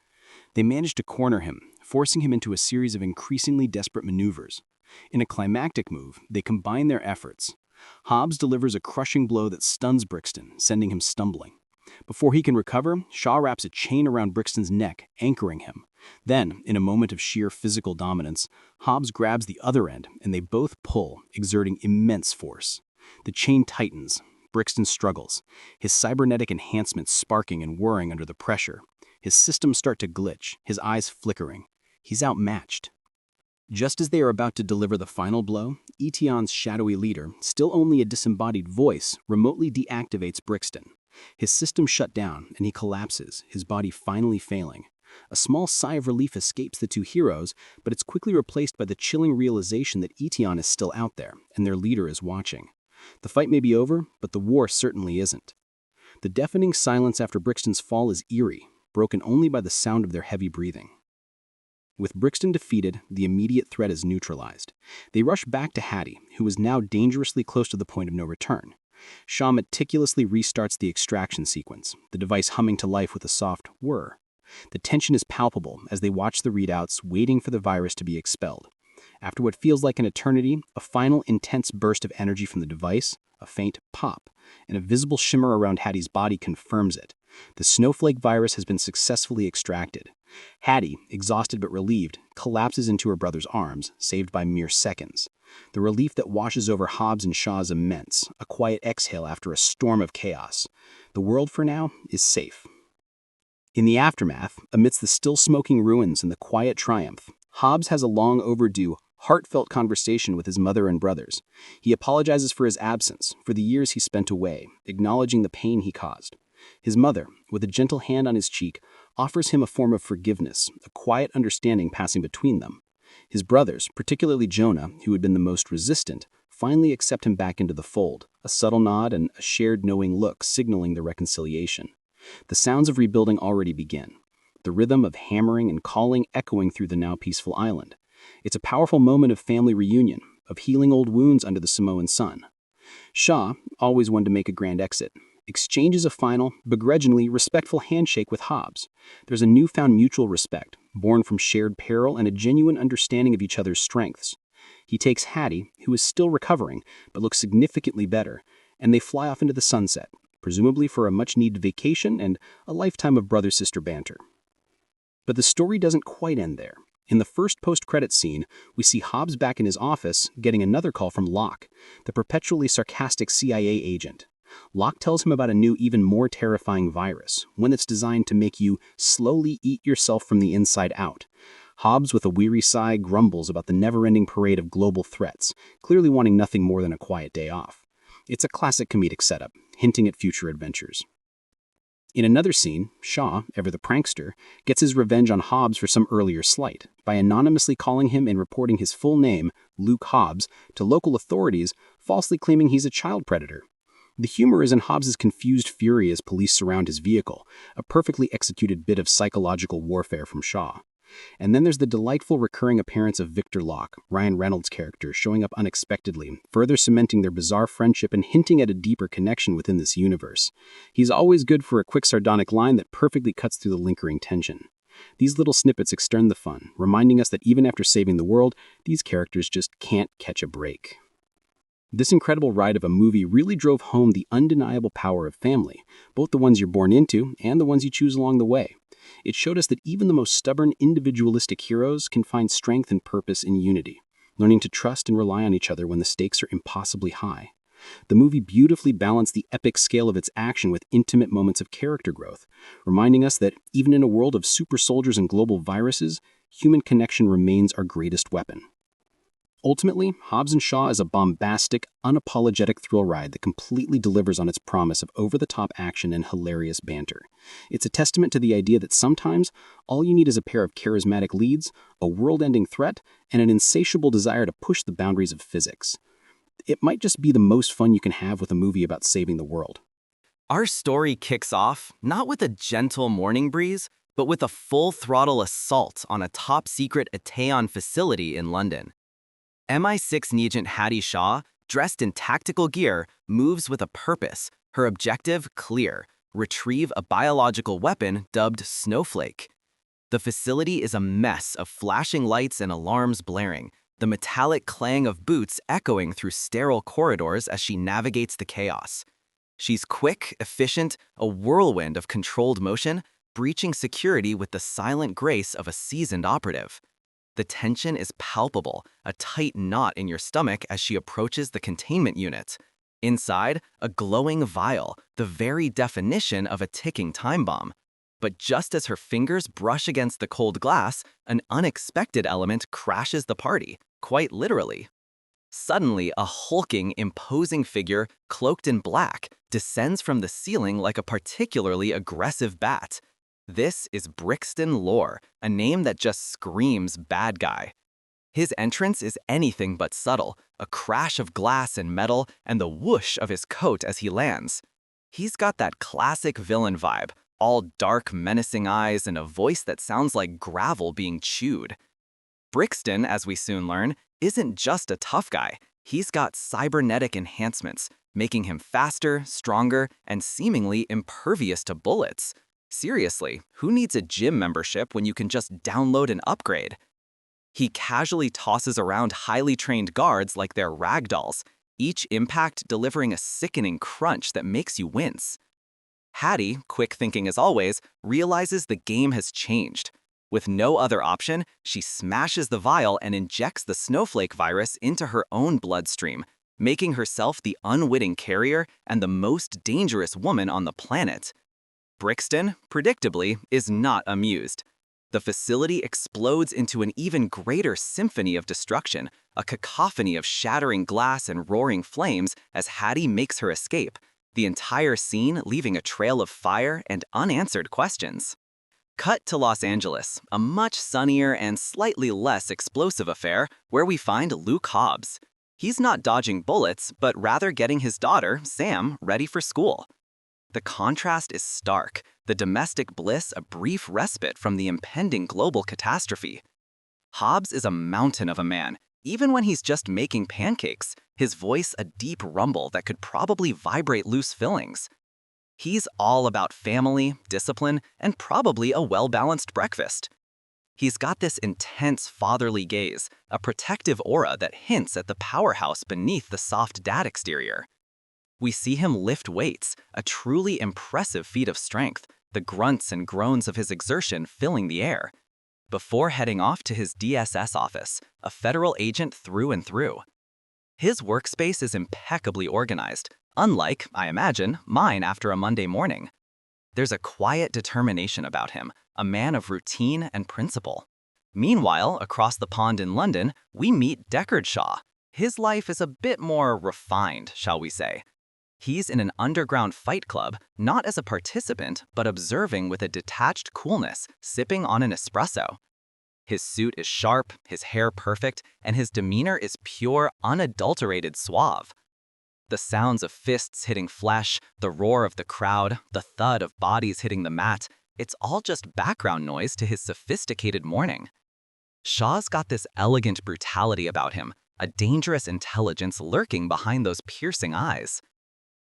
They manage to corner him, forcing him into a series of increasingly desperate maneuvers. In a climactic move, they combine their efforts. Hobbs delivers a crushing blow that stuns Brixton, sending him stumbling. Before he can recover, Shaw wraps a chain around Brixton's neck, anchoring him. Then, in a moment of sheer physical dominance, Hobbs grabs the other end, and they both pull, exerting immense force. The chain tightens. Brixton struggles, his cybernetic enhancements sparking and whirring under the pressure. His systems start to glitch, his eyes flickering. He's outmatched. Just as they are about to deliver the final blow, Etion's shadowy leader, still only a disembodied voice, remotely deactivates Brixton. His systems shut down, and he collapses, his body finally failing. A small sigh of relief escapes the two heroes, but it's quickly replaced by the chilling realization that Etion is still out there, and their leader is watching. The fight may be over, but the war certainly isn't. The deafening silence after Brixton's fall is eerie, broken only by the sound of their heavy breathing. With Brixton defeated, the immediate threat is neutralized. They rush back to Hattie, who is now dangerously close to the point of no return. Shaw meticulously restarts the extraction sequence, the device humming to life with a soft whir. The tension is palpable as they watch the readouts, waiting for the virus to be expelled. After what feels like an eternity, a final intense burst of energy from the device, a faint pop, and a visible shimmer around Hattie's body confirms it. The snowflake virus has been successfully extracted. Hattie, exhausted but relieved, collapses into her brother's arms, saved by mere seconds. The relief that washes over Hobbs and Shaw is immense, a quiet exhale after a storm of chaos. The world, for now, is safe. In the aftermath, amidst the still smoking ruins and the quiet triumph, Hobbs has a long overdue, heartfelt conversation with his mother and brothers. He apologizes for his absence, for the years he spent away, acknowledging the pain he caused. His mother, with a gentle hand on his cheek, offers him a form of forgiveness, a quiet understanding passing between them. His brothers, particularly Jonah, who had been the most resistant, finally accept him back into the fold, a subtle nod and a shared knowing look signaling the reconciliation. The sounds of rebuilding already begin, the rhythm of hammering and calling echoing through the now peaceful island. It's a powerful moment of family reunion, of healing old wounds under the Samoan sun. Shaw, always one to make a grand exit, exchanges a final, begrudgingly respectful handshake with Hobbs. There's a newfound mutual respect, born from shared peril and a genuine understanding of each other's strengths. He takes Hattie, who is still recovering, but looks significantly better, and they fly off into the sunset, presumably for a much-needed vacation and a lifetime of brother-sister banter. But the story doesn't quite end there. In the first post-credits scene, we see Hobbs back in his office, getting another call from Locke, the perpetually sarcastic CIA agent. Locke tells him about a new, even more terrifying virus, one that's designed to make you slowly eat yourself from the inside out. Hobbs, with a weary sigh, grumbles about the never-ending parade of global threats, clearly wanting nothing more than a quiet day off. It's a classic comedic setup, hinting at future adventures. In another scene, Shaw, ever the prankster, gets his revenge on Hobbs for some earlier slight, by anonymously calling him and reporting his full name, Luke Hobbs, to local authorities, falsely claiming he's a child predator. The humor is in Hobbs's confused fury as police surround his vehicle, a perfectly executed bit of psychological warfare from Shaw. And then there's the delightful recurring appearance of Victor Locke, Ryan Reynolds' character, showing up unexpectedly, further cementing their bizarre friendship and hinting at a deeper connection within this universe. He's always good for a quick sardonic line that perfectly cuts through the lingering tension. These little snippets extend the fun, reminding us that even after saving the world, these characters just can't catch a break. This incredible ride of a movie really drove home the undeniable power of family, both the ones you're born into and the ones you choose along the way. It showed us that even the most stubborn, individualistic heroes can find strength and purpose in unity, learning to trust and rely on each other when the stakes are impossibly high. The movie beautifully balanced the epic scale of its action with intimate moments of character growth, reminding us that even in a world of super soldiers and global viruses, human connection remains our greatest weapon. Ultimately, Hobbs and Shaw is a bombastic, unapologetic thrill ride that completely delivers on its promise of over-the-top action and hilarious banter. It's a testament to the idea that sometimes all you need is a pair of charismatic leads, a world-ending threat, and an insatiable desire to push the boundaries of physics. It might just be the most fun you can have with a movie about saving the world. Our story kicks off not with a gentle morning breeze, but with a full-throttle assault on a top-secret Ateon facility in London. MI6 agent Hattie Shaw, dressed in tactical gear, moves with a purpose, her objective clear: retrieve a biological weapon dubbed Snowflake. The facility is a mess of flashing lights and alarms blaring, the metallic clang of boots echoing through sterile corridors as she navigates the chaos. She's quick, efficient, a whirlwind of controlled motion, breaching security with the silent grace of a seasoned operative. The tension is palpable, a tight knot in your stomach as she approaches the containment unit. Inside, a glowing vial, the very definition of a ticking time bomb. But just as her fingers brush against the cold glass, an unexpected element crashes the party, quite literally. Suddenly, a hulking, imposing figure, cloaked in black, descends from the ceiling like a particularly aggressive bat. This is Brixton Lore, a name that just screams bad guy. His entrance is anything but subtle, a crash of glass and metal, and the whoosh of his coat as he lands. He's got that classic villain vibe, all dark, menacing eyes and a voice that sounds like gravel being chewed. Brixton, as we soon learn, isn't just a tough guy. He's got cybernetic enhancements, making him faster, stronger, and seemingly impervious to bullets. Seriously, who needs a gym membership when you can just download an upgrade? He casually tosses around highly trained guards like they're ragdolls, each impact delivering a sickening crunch that makes you wince. Hattie, quick thinking as always, realizes the game has changed. With no other option, she smashes the vial and injects the snowflake virus into her own bloodstream, making herself the unwitting carrier and the most dangerous woman on the planet. Brixton, predictably, is not amused. The facility explodes into an even greater symphony of destruction, a cacophony of shattering glass and roaring flames as Hattie makes her escape, the entire scene leaving a trail of fire and unanswered questions. Cut to Los Angeles, a much sunnier and slightly less explosive affair where we find Luke Hobbs. He's not dodging bullets, but rather getting his daughter, Sam, ready for school. The contrast is stark, the domestic bliss a brief respite from the impending global catastrophe. Hobbs is a mountain of a man, even when he's just making pancakes, his voice a deep rumble that could probably vibrate loose fillings. He's all about family, discipline, and probably a well-balanced breakfast. He's got this intense fatherly gaze, a protective aura that hints at the powerhouse beneath the soft dad exterior. We see him lift weights, a truly impressive feat of strength, the grunts and groans of his exertion filling the air. Before heading off to his DSS office, a federal agent through and through. His workspace is impeccably organized, unlike, I imagine, mine after a Monday morning. There's a quiet determination about him, a man of routine and principle. Meanwhile, across the pond in London, we meet Deckard Shaw. His life is a bit more refined, shall we say. He's in an underground fight club, not as a participant, but observing with a detached coolness, sipping on an espresso. His suit is sharp, his hair perfect, and his demeanor is pure, unadulterated suave. The sounds of fists hitting flesh, the roar of the crowd, the thud of bodies hitting the mat, it's all just background noise to his sophisticated morning. Shaw's got this elegant brutality about him, a dangerous intelligence lurking behind those piercing eyes.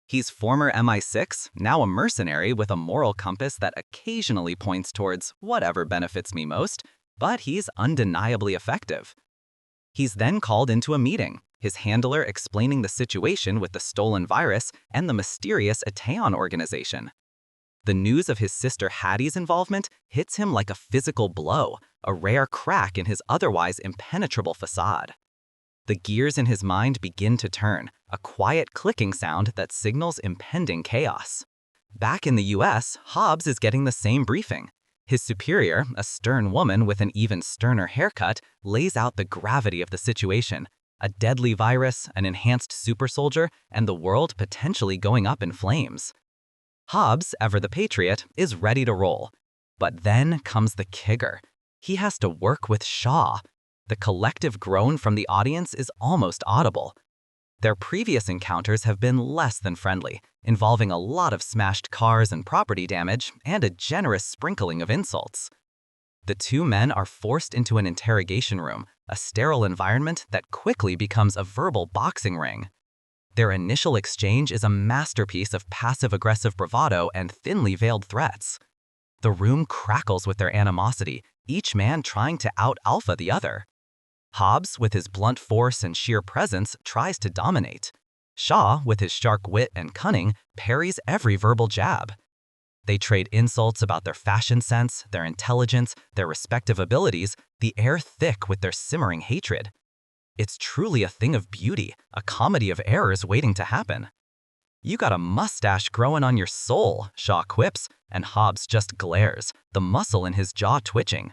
He's former MI6, now a mercenary with a moral compass that occasionally points towards whatever benefits me most, but he's undeniably effective. He's then called into a meeting, his handler explaining the situation with the stolen virus and the mysterious Ateon organization. The news of his sister Hattie's involvement hits him like a physical blow, a rare crack in his otherwise impenetrable facade. The gears in his mind begin to turn, a quiet clicking sound that signals impending chaos. Back in the US, Hobbs is getting the same briefing. His superior, a stern woman with an even sterner haircut, lays out the gravity of the situation. A deadly virus, an enhanced super soldier, and the world potentially going up in flames. Hobbs, ever the patriot, is ready to roll. But then comes the kicker. He has to work with Shaw. The collective groan from the audience is almost audible. Their previous encounters have been less than friendly, involving a lot of smashed cars and property damage and a generous sprinkling of insults. The two men are forced into an interrogation room, a sterile environment that quickly becomes a verbal boxing ring. Their initial exchange is a masterpiece of passive-aggressive bravado and thinly veiled threats. The room crackles with their animosity, each man trying to out-alpha the other. Hobbs, with his blunt force and sheer presence, tries to dominate. Shaw, with his sharp wit and cunning, parries every verbal jab. They trade insults about their fashion sense, their intelligence, their respective abilities, the air thick with their simmering hatred. It's truly a thing of beauty, a comedy of errors waiting to happen. "You got a mustache growing on your soul," Shaw quips, and Hobbs just glares, the muscle in his jaw twitching.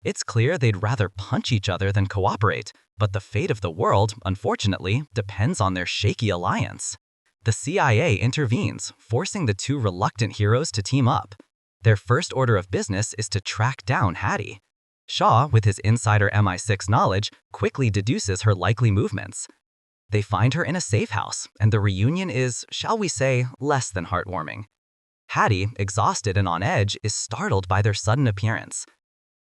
It's clear they'd rather punch each other than cooperate, but the fate of the world, unfortunately, depends on their shaky alliance. The CIA intervenes, forcing the two reluctant heroes to team up. Their first order of business is to track down Hattie. Shaw, with his insider MI6 knowledge, quickly deduces her likely movements. They find her in a safe house, and the reunion is, shall we say, less than heartwarming. Hattie, exhausted and on edge, is startled by their sudden appearance.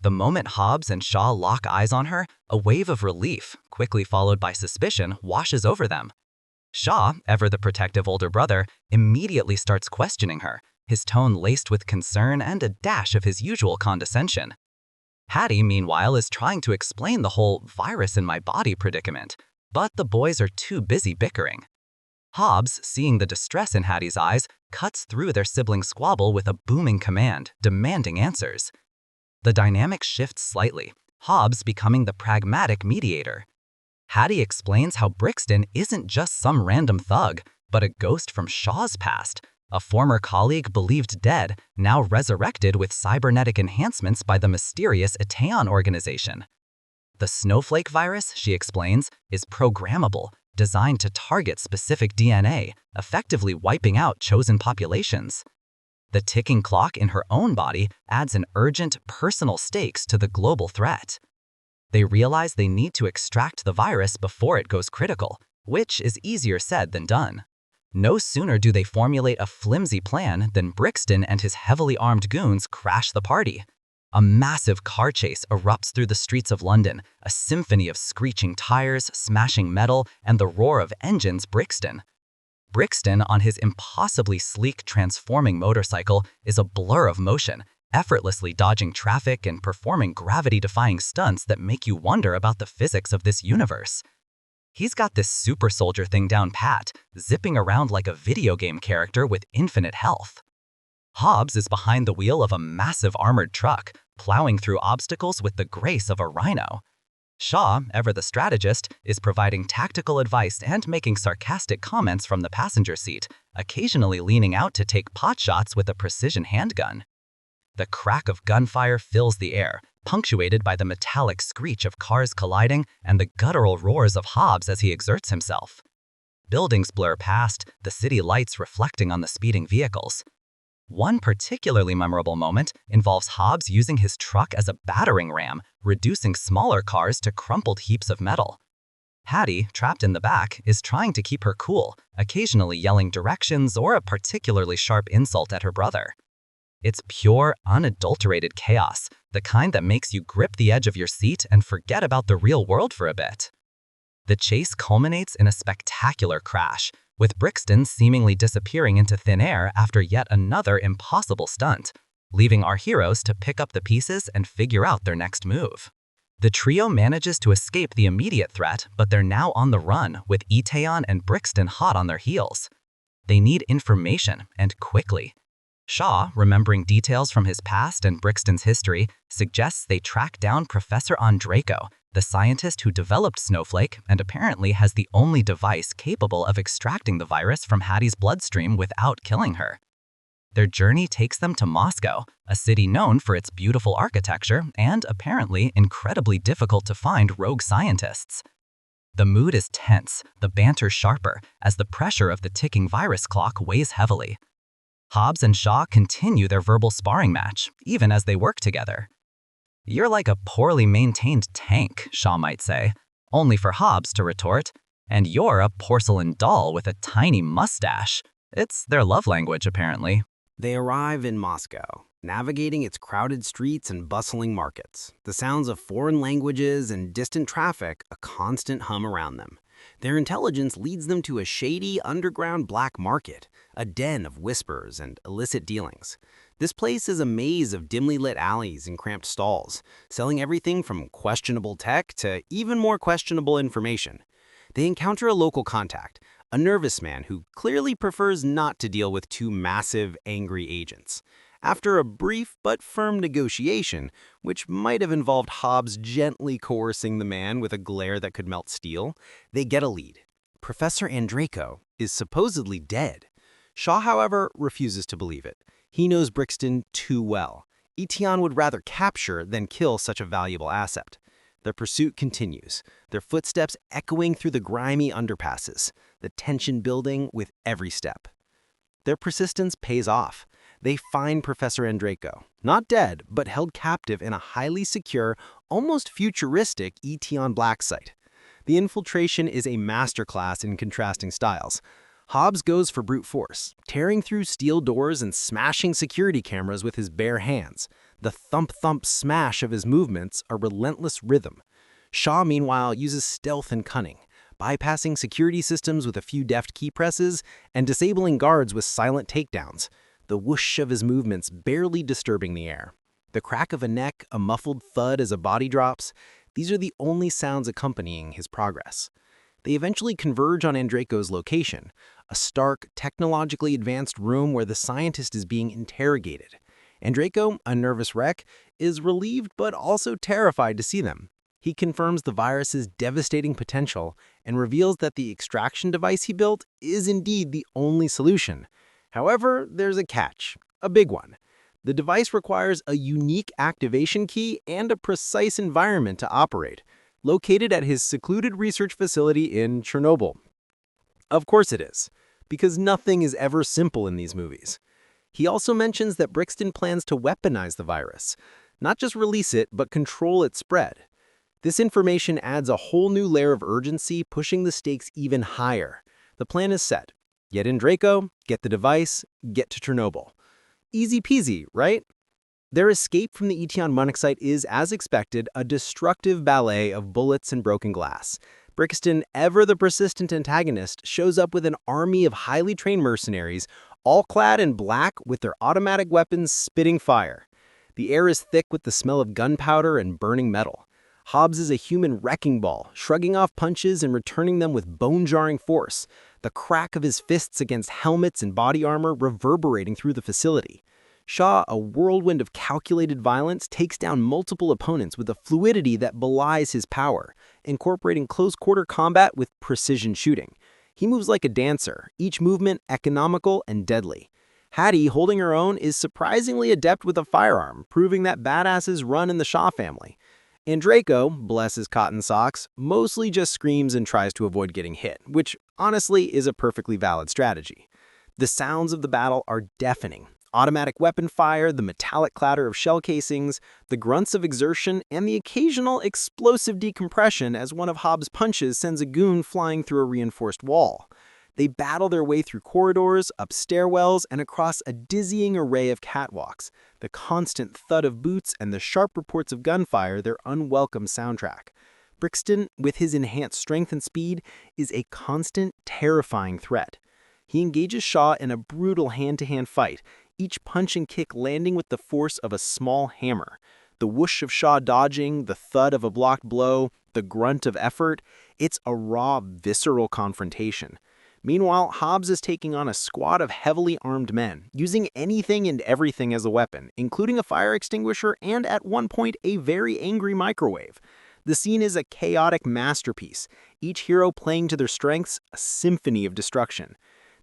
The moment Hobbs and Shaw lock eyes on her, a wave of relief, quickly followed by suspicion, washes over them. Shaw, ever the protective older brother, immediately starts questioning her, his tone laced with concern and a dash of his usual condescension. Hattie, meanwhile, is trying to explain the whole virus in my body predicament, but the boys are too busy bickering. Hobbs, seeing the distress in Hattie's eyes, cuts through their sibling squabble with a booming command, demanding answers. The dynamic shifts slightly, Hobbs becoming the pragmatic mediator. Hattie explains how Brixton isn't just some random thug, but a ghost from Shaw's past, a former colleague believed dead, now resurrected with cybernetic enhancements by the mysterious Ateon organization. The snowflake virus, she explains, is programmable, designed to target specific DNA, effectively wiping out chosen populations. The ticking clock in her own body adds an urgent, personal stakes to the global threat. They realize they need to extract the virus before it goes critical, which is easier said than done. No sooner do they formulate a flimsy plan than Brixton and his heavily armed goons crash the party. A massive car chase erupts through the streets of London, a symphony of screeching tires, smashing metal, and the roar of engines. Brixton, on his impossibly sleek transforming motorcycle, is a blur of motion, effortlessly dodging traffic and performing gravity-defying stunts that make you wonder about the physics of this universe. He's got this super soldier thing down pat, zipping around like a video game character with infinite health. Hobbs is behind the wheel of a massive armored truck, plowing through obstacles with the grace of a rhino. Shaw, ever the strategist, is providing tactical advice and making sarcastic comments from the passenger seat, occasionally leaning out to take potshots with a precision handgun. The crack of gunfire fills the air, punctuated by the metallic screech of cars colliding and the guttural roars of Hobbs as he exerts himself. Buildings blur past, the city lights reflecting on the speeding vehicles. One particularly memorable moment involves Hobbs using his truck as a battering ram, reducing smaller cars to crumpled heaps of metal. Hattie, trapped in the back, is trying to keep her cool, occasionally yelling directions or a particularly sharp insult at her brother. It's pure, unadulterated chaos, the kind that makes you grip the edge of your seat and forget about the real world for a bit. The chase culminates in a spectacular crash, with Brixton seemingly disappearing into thin air after yet another impossible stunt, leaving our heroes to pick up the pieces and figure out their next move. The trio manages to escape the immediate threat, but they're now on the run, with Ateon and Brixton hot on their heels. They need information, and quickly. Shaw, remembering details from his past and Brixton's history, suggests they track down Professor Andraco, the scientist who developed Snowflake and apparently has the only device capable of extracting the virus from Hattie's bloodstream without killing her. Their journey takes them to Moscow, a city known for its beautiful architecture and apparently incredibly difficult to find rogue scientists. The mood is tense, the banter sharper, as the pressure of the ticking virus clock weighs heavily. Hobbs and Shaw continue their verbal sparring match, even as they work together. "You're like a poorly maintained tank," Shaw might say, only for Hobbs to retort, "And you're a porcelain doll with a tiny mustache." It's their love language, apparently. They arrive in Moscow, navigating its crowded streets and bustling markets. The sounds of foreign languages and distant traffic a constant hum around them. Their intelligence leads them to a shady underground black market, a den of whispers and illicit dealings. This place is a maze of dimly lit alleys and cramped stalls, selling everything from questionable tech to even more questionable information. They encounter a local contact, a nervous man who clearly prefers not to deal with two massive, angry agents. After a brief but firm negotiation, which might have involved Hobbs gently coercing the man with a glare that could melt steel, they get a lead. Professor Andreyko is supposedly dead. Shaw, however, refuses to believe it. He knows Brixton too well. Etion would rather capture than kill such a valuable asset. Their pursuit continues, their footsteps echoing through the grimy underpasses, the tension building with every step. Their persistence pays off. They find Professor Andreyko, not dead, but held captive in a highly secure, almost futuristic Etion black site. The infiltration is a masterclass in contrasting styles. Hobbs goes for brute force, tearing through steel doors and smashing security cameras with his bare hands. The thump-thump smash of his movements a relentless rhythm. Shaw, meanwhile, uses stealth and cunning, bypassing security systems with a few deft key presses and disabling guards with silent takedowns, the whoosh of his movements barely disturbing the air. The crack of a neck, a muffled thud as a body drops, these are the only sounds accompanying his progress. They eventually converge on Andreyko's location, a stark, technologically advanced room where the scientist is being interrogated. Andreyko, a nervous wreck, is relieved but also terrified to see them. He confirms the virus's devastating potential and reveals that the extraction device he built is indeed the only solution. However, there's a catch, a big one. The device requires a unique activation key and a precise environment to operate, located at his secluded research facility in Chernobyl. Of course it is, because nothing is ever simple in these movies. He also mentions that Brixton plans to weaponize the virus, not just release it, but control its spread. This information adds a whole new layer of urgency, pushing the stakes even higher. The plan is set. Get Andreyko, get the device, get to Chernobyl. Easy peasy, right? Their escape from the Etion monarch is, as expected, a destructive ballet of bullets and broken glass. Brixton, ever the persistent antagonist, shows up with an army of highly trained mercenaries, all clad in black with their automatic weapons spitting fire. The air is thick with the smell of gunpowder and burning metal. Hobbs is a human wrecking ball, shrugging off punches and returning them with bone-jarring force, the crack of his fists against helmets and body armor reverberating through the facility. Shaw, a whirlwind of calculated violence, takes down multiple opponents with a fluidity that belies his power, incorporating close-quarter combat with precision shooting. He moves like a dancer, each movement economical and deadly. Hattie, holding her own, is surprisingly adept with a firearm, proving that badasses run in the Shaw family. Andreyko, bless his cotton socks, mostly just screams and tries to avoid getting hit, which honestly is a perfectly valid strategy. The sounds of the battle are deafening. Automatic weapon fire, the metallic clatter of shell casings, the grunts of exertion, and the occasional explosive decompression as one of Hobbs' punches sends a goon flying through a reinforced wall. They battle their way through corridors, up stairwells, and across a dizzying array of catwalks. The constant thud of boots and the sharp reports of gunfire their unwelcome soundtrack. Brixton, with his enhanced strength and speed, is a constant, terrifying threat. He engages Shaw in a brutal hand-to-hand fight, each punch and kick landing with the force of a small hammer. The whoosh of Shaw dodging, the thud of a blocked blow, the grunt of effort, it's a raw, visceral confrontation. Meanwhile, Hobbs is taking on a squad of heavily armed men, using anything and everything as a weapon, including a fire extinguisher and, at one point, a very angry microwave. The scene is a chaotic masterpiece, each hero playing to their strengths, a symphony of destruction.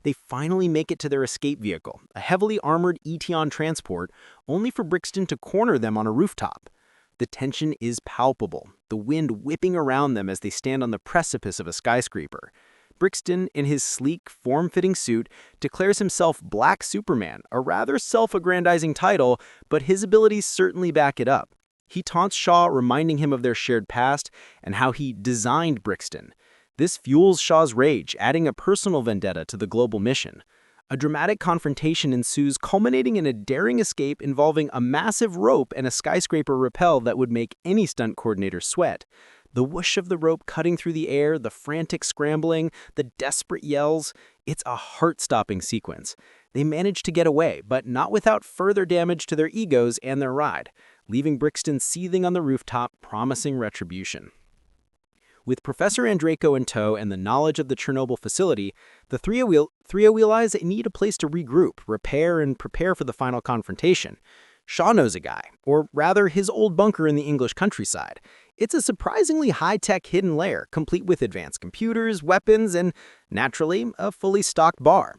They finally make it to their escape vehicle, a heavily armored Etion transport, only for Brixton to corner them on a rooftop. The tension is palpable, the wind whipping around them as they stand on the precipice of a skyscraper. Brixton, in his sleek, form-fitting suit, declares himself Black Superman, a rather self-aggrandizing title, but his abilities certainly back it up. He taunts Shaw, reminding him of their shared past and how he designed Brixton. This fuels Shaw's rage, adding a personal vendetta to the global mission. A dramatic confrontation ensues, culminating in a daring escape involving a massive rope and a skyscraper rappel that would make any stunt coordinator sweat. The whoosh of the rope cutting through the air, the frantic scrambling, the desperate yells, it's a heart-stopping sequence. They manage to get away, but not without further damage to their egos and their ride, leaving Brixton seething on the rooftop, promising retribution. With Professor Andreyko in tow and the knowledge of the Chernobyl facility, the trio realize they need a place to regroup, repair, and prepare for the final confrontation. Shaw knows a guy, or rather his old bunker in the English countryside. It's a surprisingly high-tech hidden lair, complete with advanced computers, weapons, and, naturally, a fully stocked bar.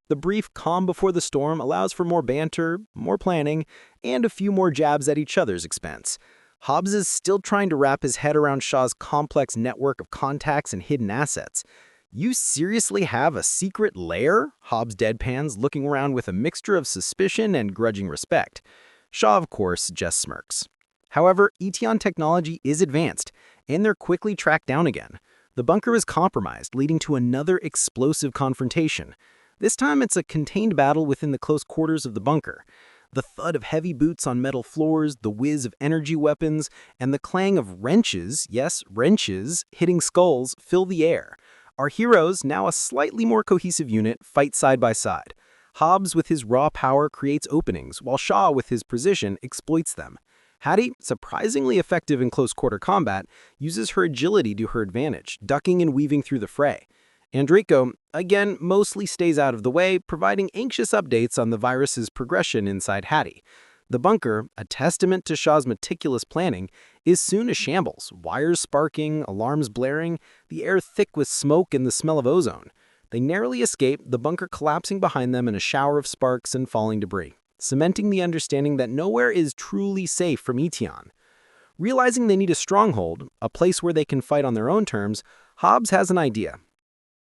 The brief calm before the storm allows for more banter, more planning, and a few more jabs at each other's expense. Hobbs is still trying to wrap his head around Shaw's complex network of contacts and hidden assets. "You seriously have a secret lair?" Hobbs deadpans, looking around with a mixture of suspicion and grudging respect. Shaw, of course, just smirks. However, Etion technology is advanced, and they're quickly tracked down again. The bunker is compromised, leading to another explosive confrontation. This time it's a contained battle within the close quarters of the bunker. The thud of heavy boots on metal floors, the whiz of energy weapons, and the clang of wrenches, yes, wrenches, hitting skulls fill the air. Our heroes, now a slightly more cohesive unit, fight side by side. Hobbs, with his raw power, creates openings, while Shaw, with his precision, exploits them. Hattie, surprisingly effective in close-quarter combat, uses her agility to her advantage, ducking and weaving through the fray. Andreyko, again, mostly stays out of the way, providing anxious updates on the virus's progression inside Hattie. The bunker, a testament to Shaw's meticulous planning, is soon a shambles, wires sparking, alarms blaring, the air thick with smoke and the smell of ozone. They narrowly escape, the bunker collapsing behind them in a shower of sparks and falling debris, cementing the understanding that nowhere is truly safe from Etion. Realizing they need a stronghold, a place where they can fight on their own terms, Hobbs has an idea.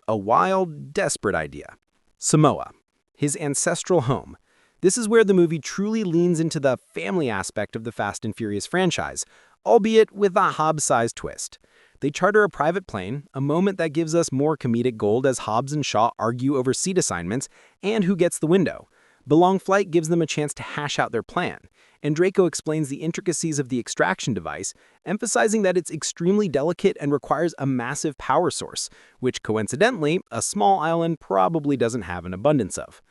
A wild, desperate idea. Samoa, his ancestral home. This is where the movie truly leans into the family aspect of the Fast and Furious franchise, albeit with a Hobbs-sized twist. They charter a private plane, a moment that gives us more comedic gold as Hobbs and Shaw argue over seat assignments and who gets the window. Belong Flight gives them a chance to hash out their plan, and Draco explains the intricacies of the extraction device, emphasizing that it's extremely delicate and requires a massive power source, which coincidentally, a small island probably doesn't have an abundance of.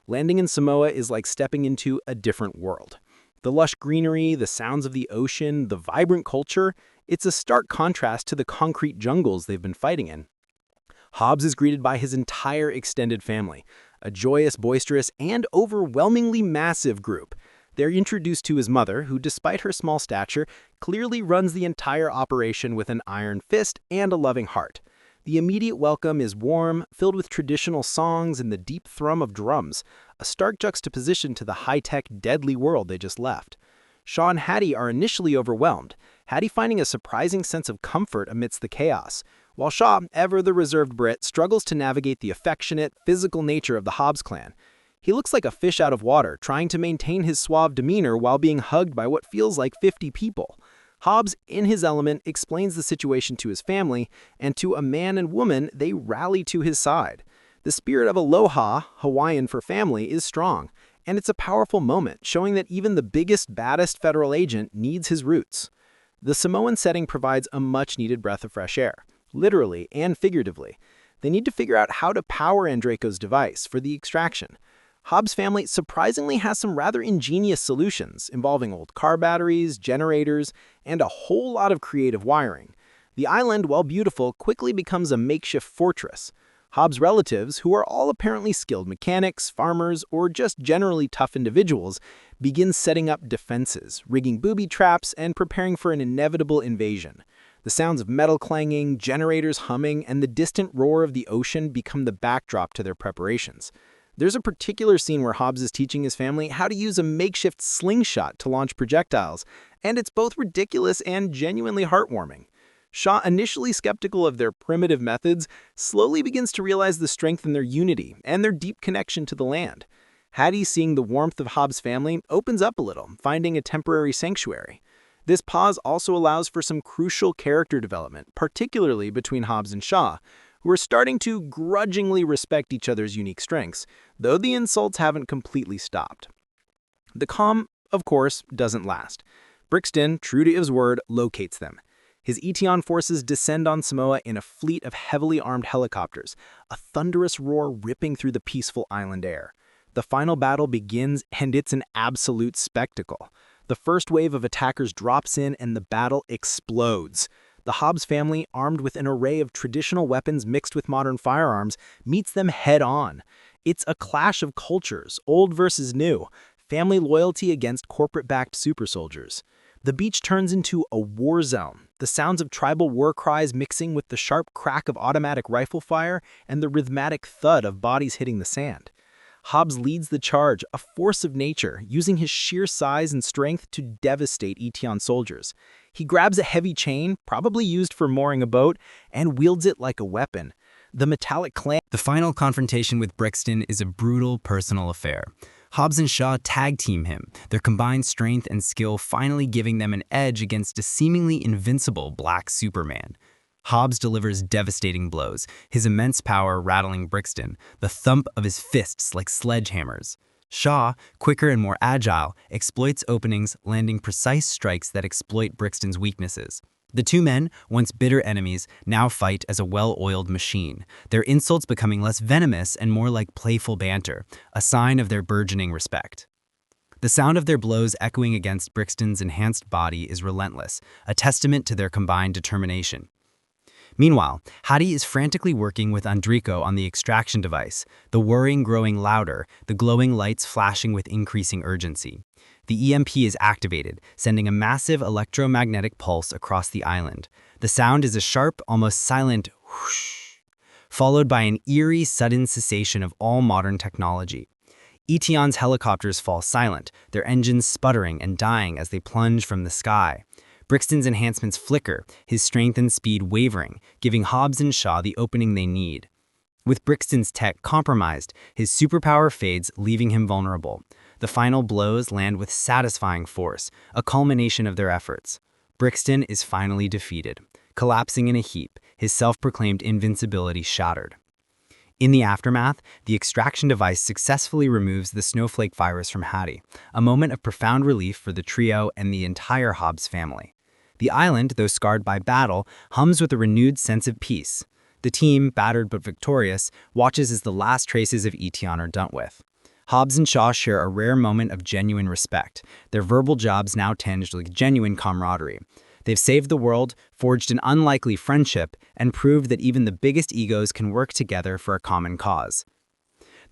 Landing in Samoa is like stepping into a different world. The lush greenery, the sounds of the ocean, the vibrant culture, it's a stark contrast to the concrete jungles they've been fighting in. Hobbs is greeted by his entire extended family, a joyous, boisterous, and overwhelmingly massive group. They're introduced to his mother, who, despite her small stature, clearly runs the entire operation with an iron fist and a loving heart. The immediate welcome is warm, filled with traditional songs and the deep thrum of drums, a stark juxtaposition to the high-tech, deadly world they just left. Shaw and Hattie are initially overwhelmed, Hattie finding a surprising sense of comfort amidst the chaos, while Shaw, ever the reserved Brit, struggles to navigate the affectionate, physical nature of the Hobbs clan. He looks like a fish out of water, trying to maintain his suave demeanor while being hugged by what feels like 50 people. Hobbs, in his element, explains the situation to his family, and to a man and woman, they rally to his side. The spirit of aloha, Hawaiian for family, is strong, and it's a powerful moment, showing that even the biggest, baddest federal agent needs his roots. The Samoan setting provides a much-needed breath of fresh air, literally and figuratively. They need to figure out how to power Andreyko's device for the extraction. Hobbs' family surprisingly has some rather ingenious solutions involving old car batteries, generators, and a whole lot of creative wiring. The island, while beautiful, quickly becomes a makeshift fortress. Hobbs' relatives, who are all apparently skilled mechanics, farmers, or just generally tough individuals, begin setting up defenses, rigging booby traps, and preparing for an inevitable invasion. The sounds of metal clanging, generators humming, and the distant roar of the ocean become the backdrop to their preparations. There's a particular scene where Hobbs is teaching his family how to use a makeshift slingshot to launch projectiles, and it's both ridiculous and genuinely heartwarming. Shaw, initially skeptical of their primitive methods, slowly begins to realize the strength in their unity and their deep connection to the land. Hattie, seeing the warmth of Hobbs' family, opens up a little, finding a temporary sanctuary. This pause also allows for some crucial character development, particularly between Hobbs and Shaw, who are starting to grudgingly respect each other's unique strengths, though the insults haven't completely stopped. The calm, of course, doesn't last. Brixton, true to his word, locates them. His Etion forces descend on Samoa in a fleet of heavily armed helicopters, a thunderous roar ripping through the peaceful island air. The final battle begins, and it's an absolute spectacle. The first wave of attackers drops in, and the battle explodes. The Hobbs family, armed with an array of traditional weapons mixed with modern firearms, meets them head-on. It's a clash of cultures, old versus new, family loyalty against corporate-backed super soldiers. The beach turns into a war zone, the sounds of tribal war cries mixing with the sharp crack of automatic rifle fire and the rhythmic thud of bodies hitting the sand. Hobbs leads the charge, a force of nature, using his sheer size and strength to devastate Etion soldiers. He grabs a heavy chain, probably used for mooring a boat, and wields it like a weapon. The metallic clamp. The final confrontation with Brixton is a brutal personal affair. Hobbs and Shaw tag team him, their combined strength and skill finally giving them an edge against a seemingly invincible black Superman. Hobbs delivers devastating blows, his immense power rattling Brixton, the thump of his fists like sledgehammers. Shaw, quicker and more agile, exploits openings, landing precise strikes that exploit Brixton's weaknesses. The two men, once bitter enemies, now fight as a well-oiled machine, their insults becoming less venomous and more like playful banter, a sign of their burgeoning respect. The sound of their blows echoing against Brixton's enhanced body is relentless, a testament to their combined determination. Meanwhile, Hattie is frantically working with Andrico on the extraction device, the whirring growing louder, the glowing lights flashing with increasing urgency. The EMP is activated, sending a massive electromagnetic pulse across the island. The sound is a sharp, almost silent whoosh, followed by an eerie, sudden cessation of all modern technology. Etion's helicopters fall silent, their engines sputtering and dying as they plunge from the sky. Brixton's enhancements flicker, his strength and speed wavering, giving Hobbs and Shaw the opening they need. With Brixton's tech compromised, his superpower fades, leaving him vulnerable. The final blows land with satisfying force, a culmination of their efforts. Brixton is finally defeated, collapsing in a heap, his self-proclaimed invincibility shattered. In the aftermath, the extraction device successfully removes the snowflake virus from Hattie, a moment of profound relief for the trio and the entire Hobbs family. The island, though scarred by battle, hums with a renewed sense of peace. The team, battered but victorious, watches as the last traces of Etion are dealt with. Hobbs and Shaw share a rare moment of genuine respect, their verbal jobs now tinged with genuine camaraderie. They've saved the world, forged an unlikely friendship, and proved that even the biggest egos can work together for a common cause.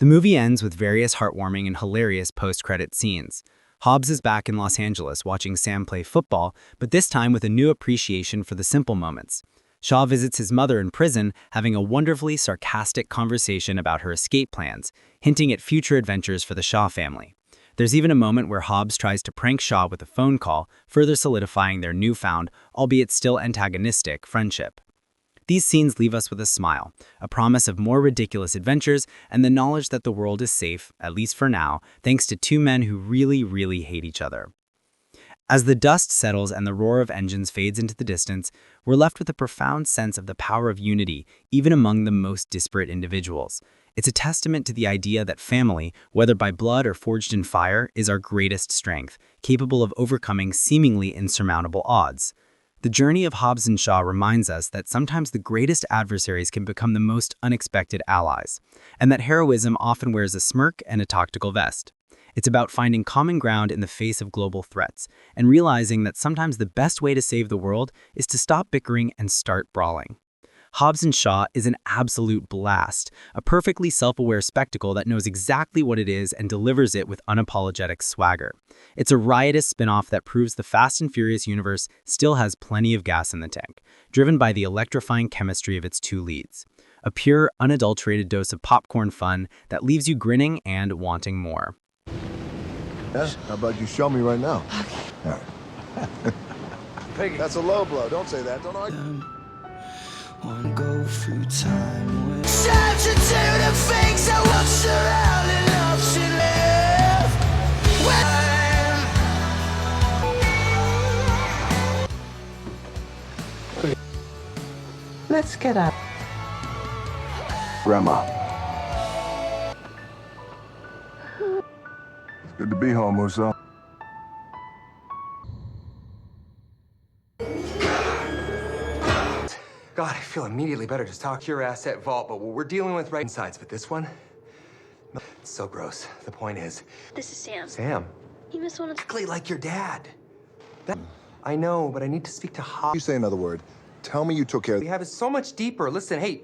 The movie ends with various heartwarming and hilarious post-credit scenes. Hobbs is back in Los Angeles watching Sam play football, but this time with a new appreciation for the simple moments. Shaw visits his mother in prison, having a wonderfully sarcastic conversation about her escape plans, hinting at future adventures for the Shaw family. There's even a moment where Hobbs tries to prank Shaw with a phone call, further solidifying their newfound, albeit still antagonistic, friendship. These scenes leave us with a smile, a promise of more ridiculous adventures, and the knowledge that the world is safe, at least for now, thanks to two men who really hate each other. As the dust settles and the roar of engines fades into the distance, we're left with a profound sense of the power of unity, even among the most disparate individuals. It's a testament to the idea that family, whether by blood or forged in fire, is our greatest strength, capable of overcoming seemingly insurmountable odds. The journey of Hobbs and Shaw reminds us that sometimes the greatest adversaries can become the most unexpected allies, and that heroism often wears a smirk and a tactical vest. It's about finding common ground in the face of global threats, and realizing that sometimes the best way to save the world is to stop bickering and start brawling. Hobbs and Shaw is an absolute blast, a perfectly self-aware spectacle that knows exactly what it is and delivers it with unapologetic swagger. It's a riotous spin-off that proves the Fast and Furious universe still has plenty of gas in the tank, driven by the electrifying chemistry of its two leads. A pure, unadulterated dose of popcorn fun that leaves you grinning and wanting more. Yeah? How about you show me right now? All right. That's a low blow. Don't say that. Don't argue. Wanna go through time with such a the things I want surrounding love to live. Let's get up. Grandma. It's good to be home, Musa. God, I feel immediately better. Just talk to your asset vault, but what we're dealing with right insides. But this one, it's so gross. The point is, This is Sam. Sam, You must want to. exactly like your dad. I know, but I need to speak to Hobbs. You say another word. Tell me you took care of We have it so much deeper. Listen, hey,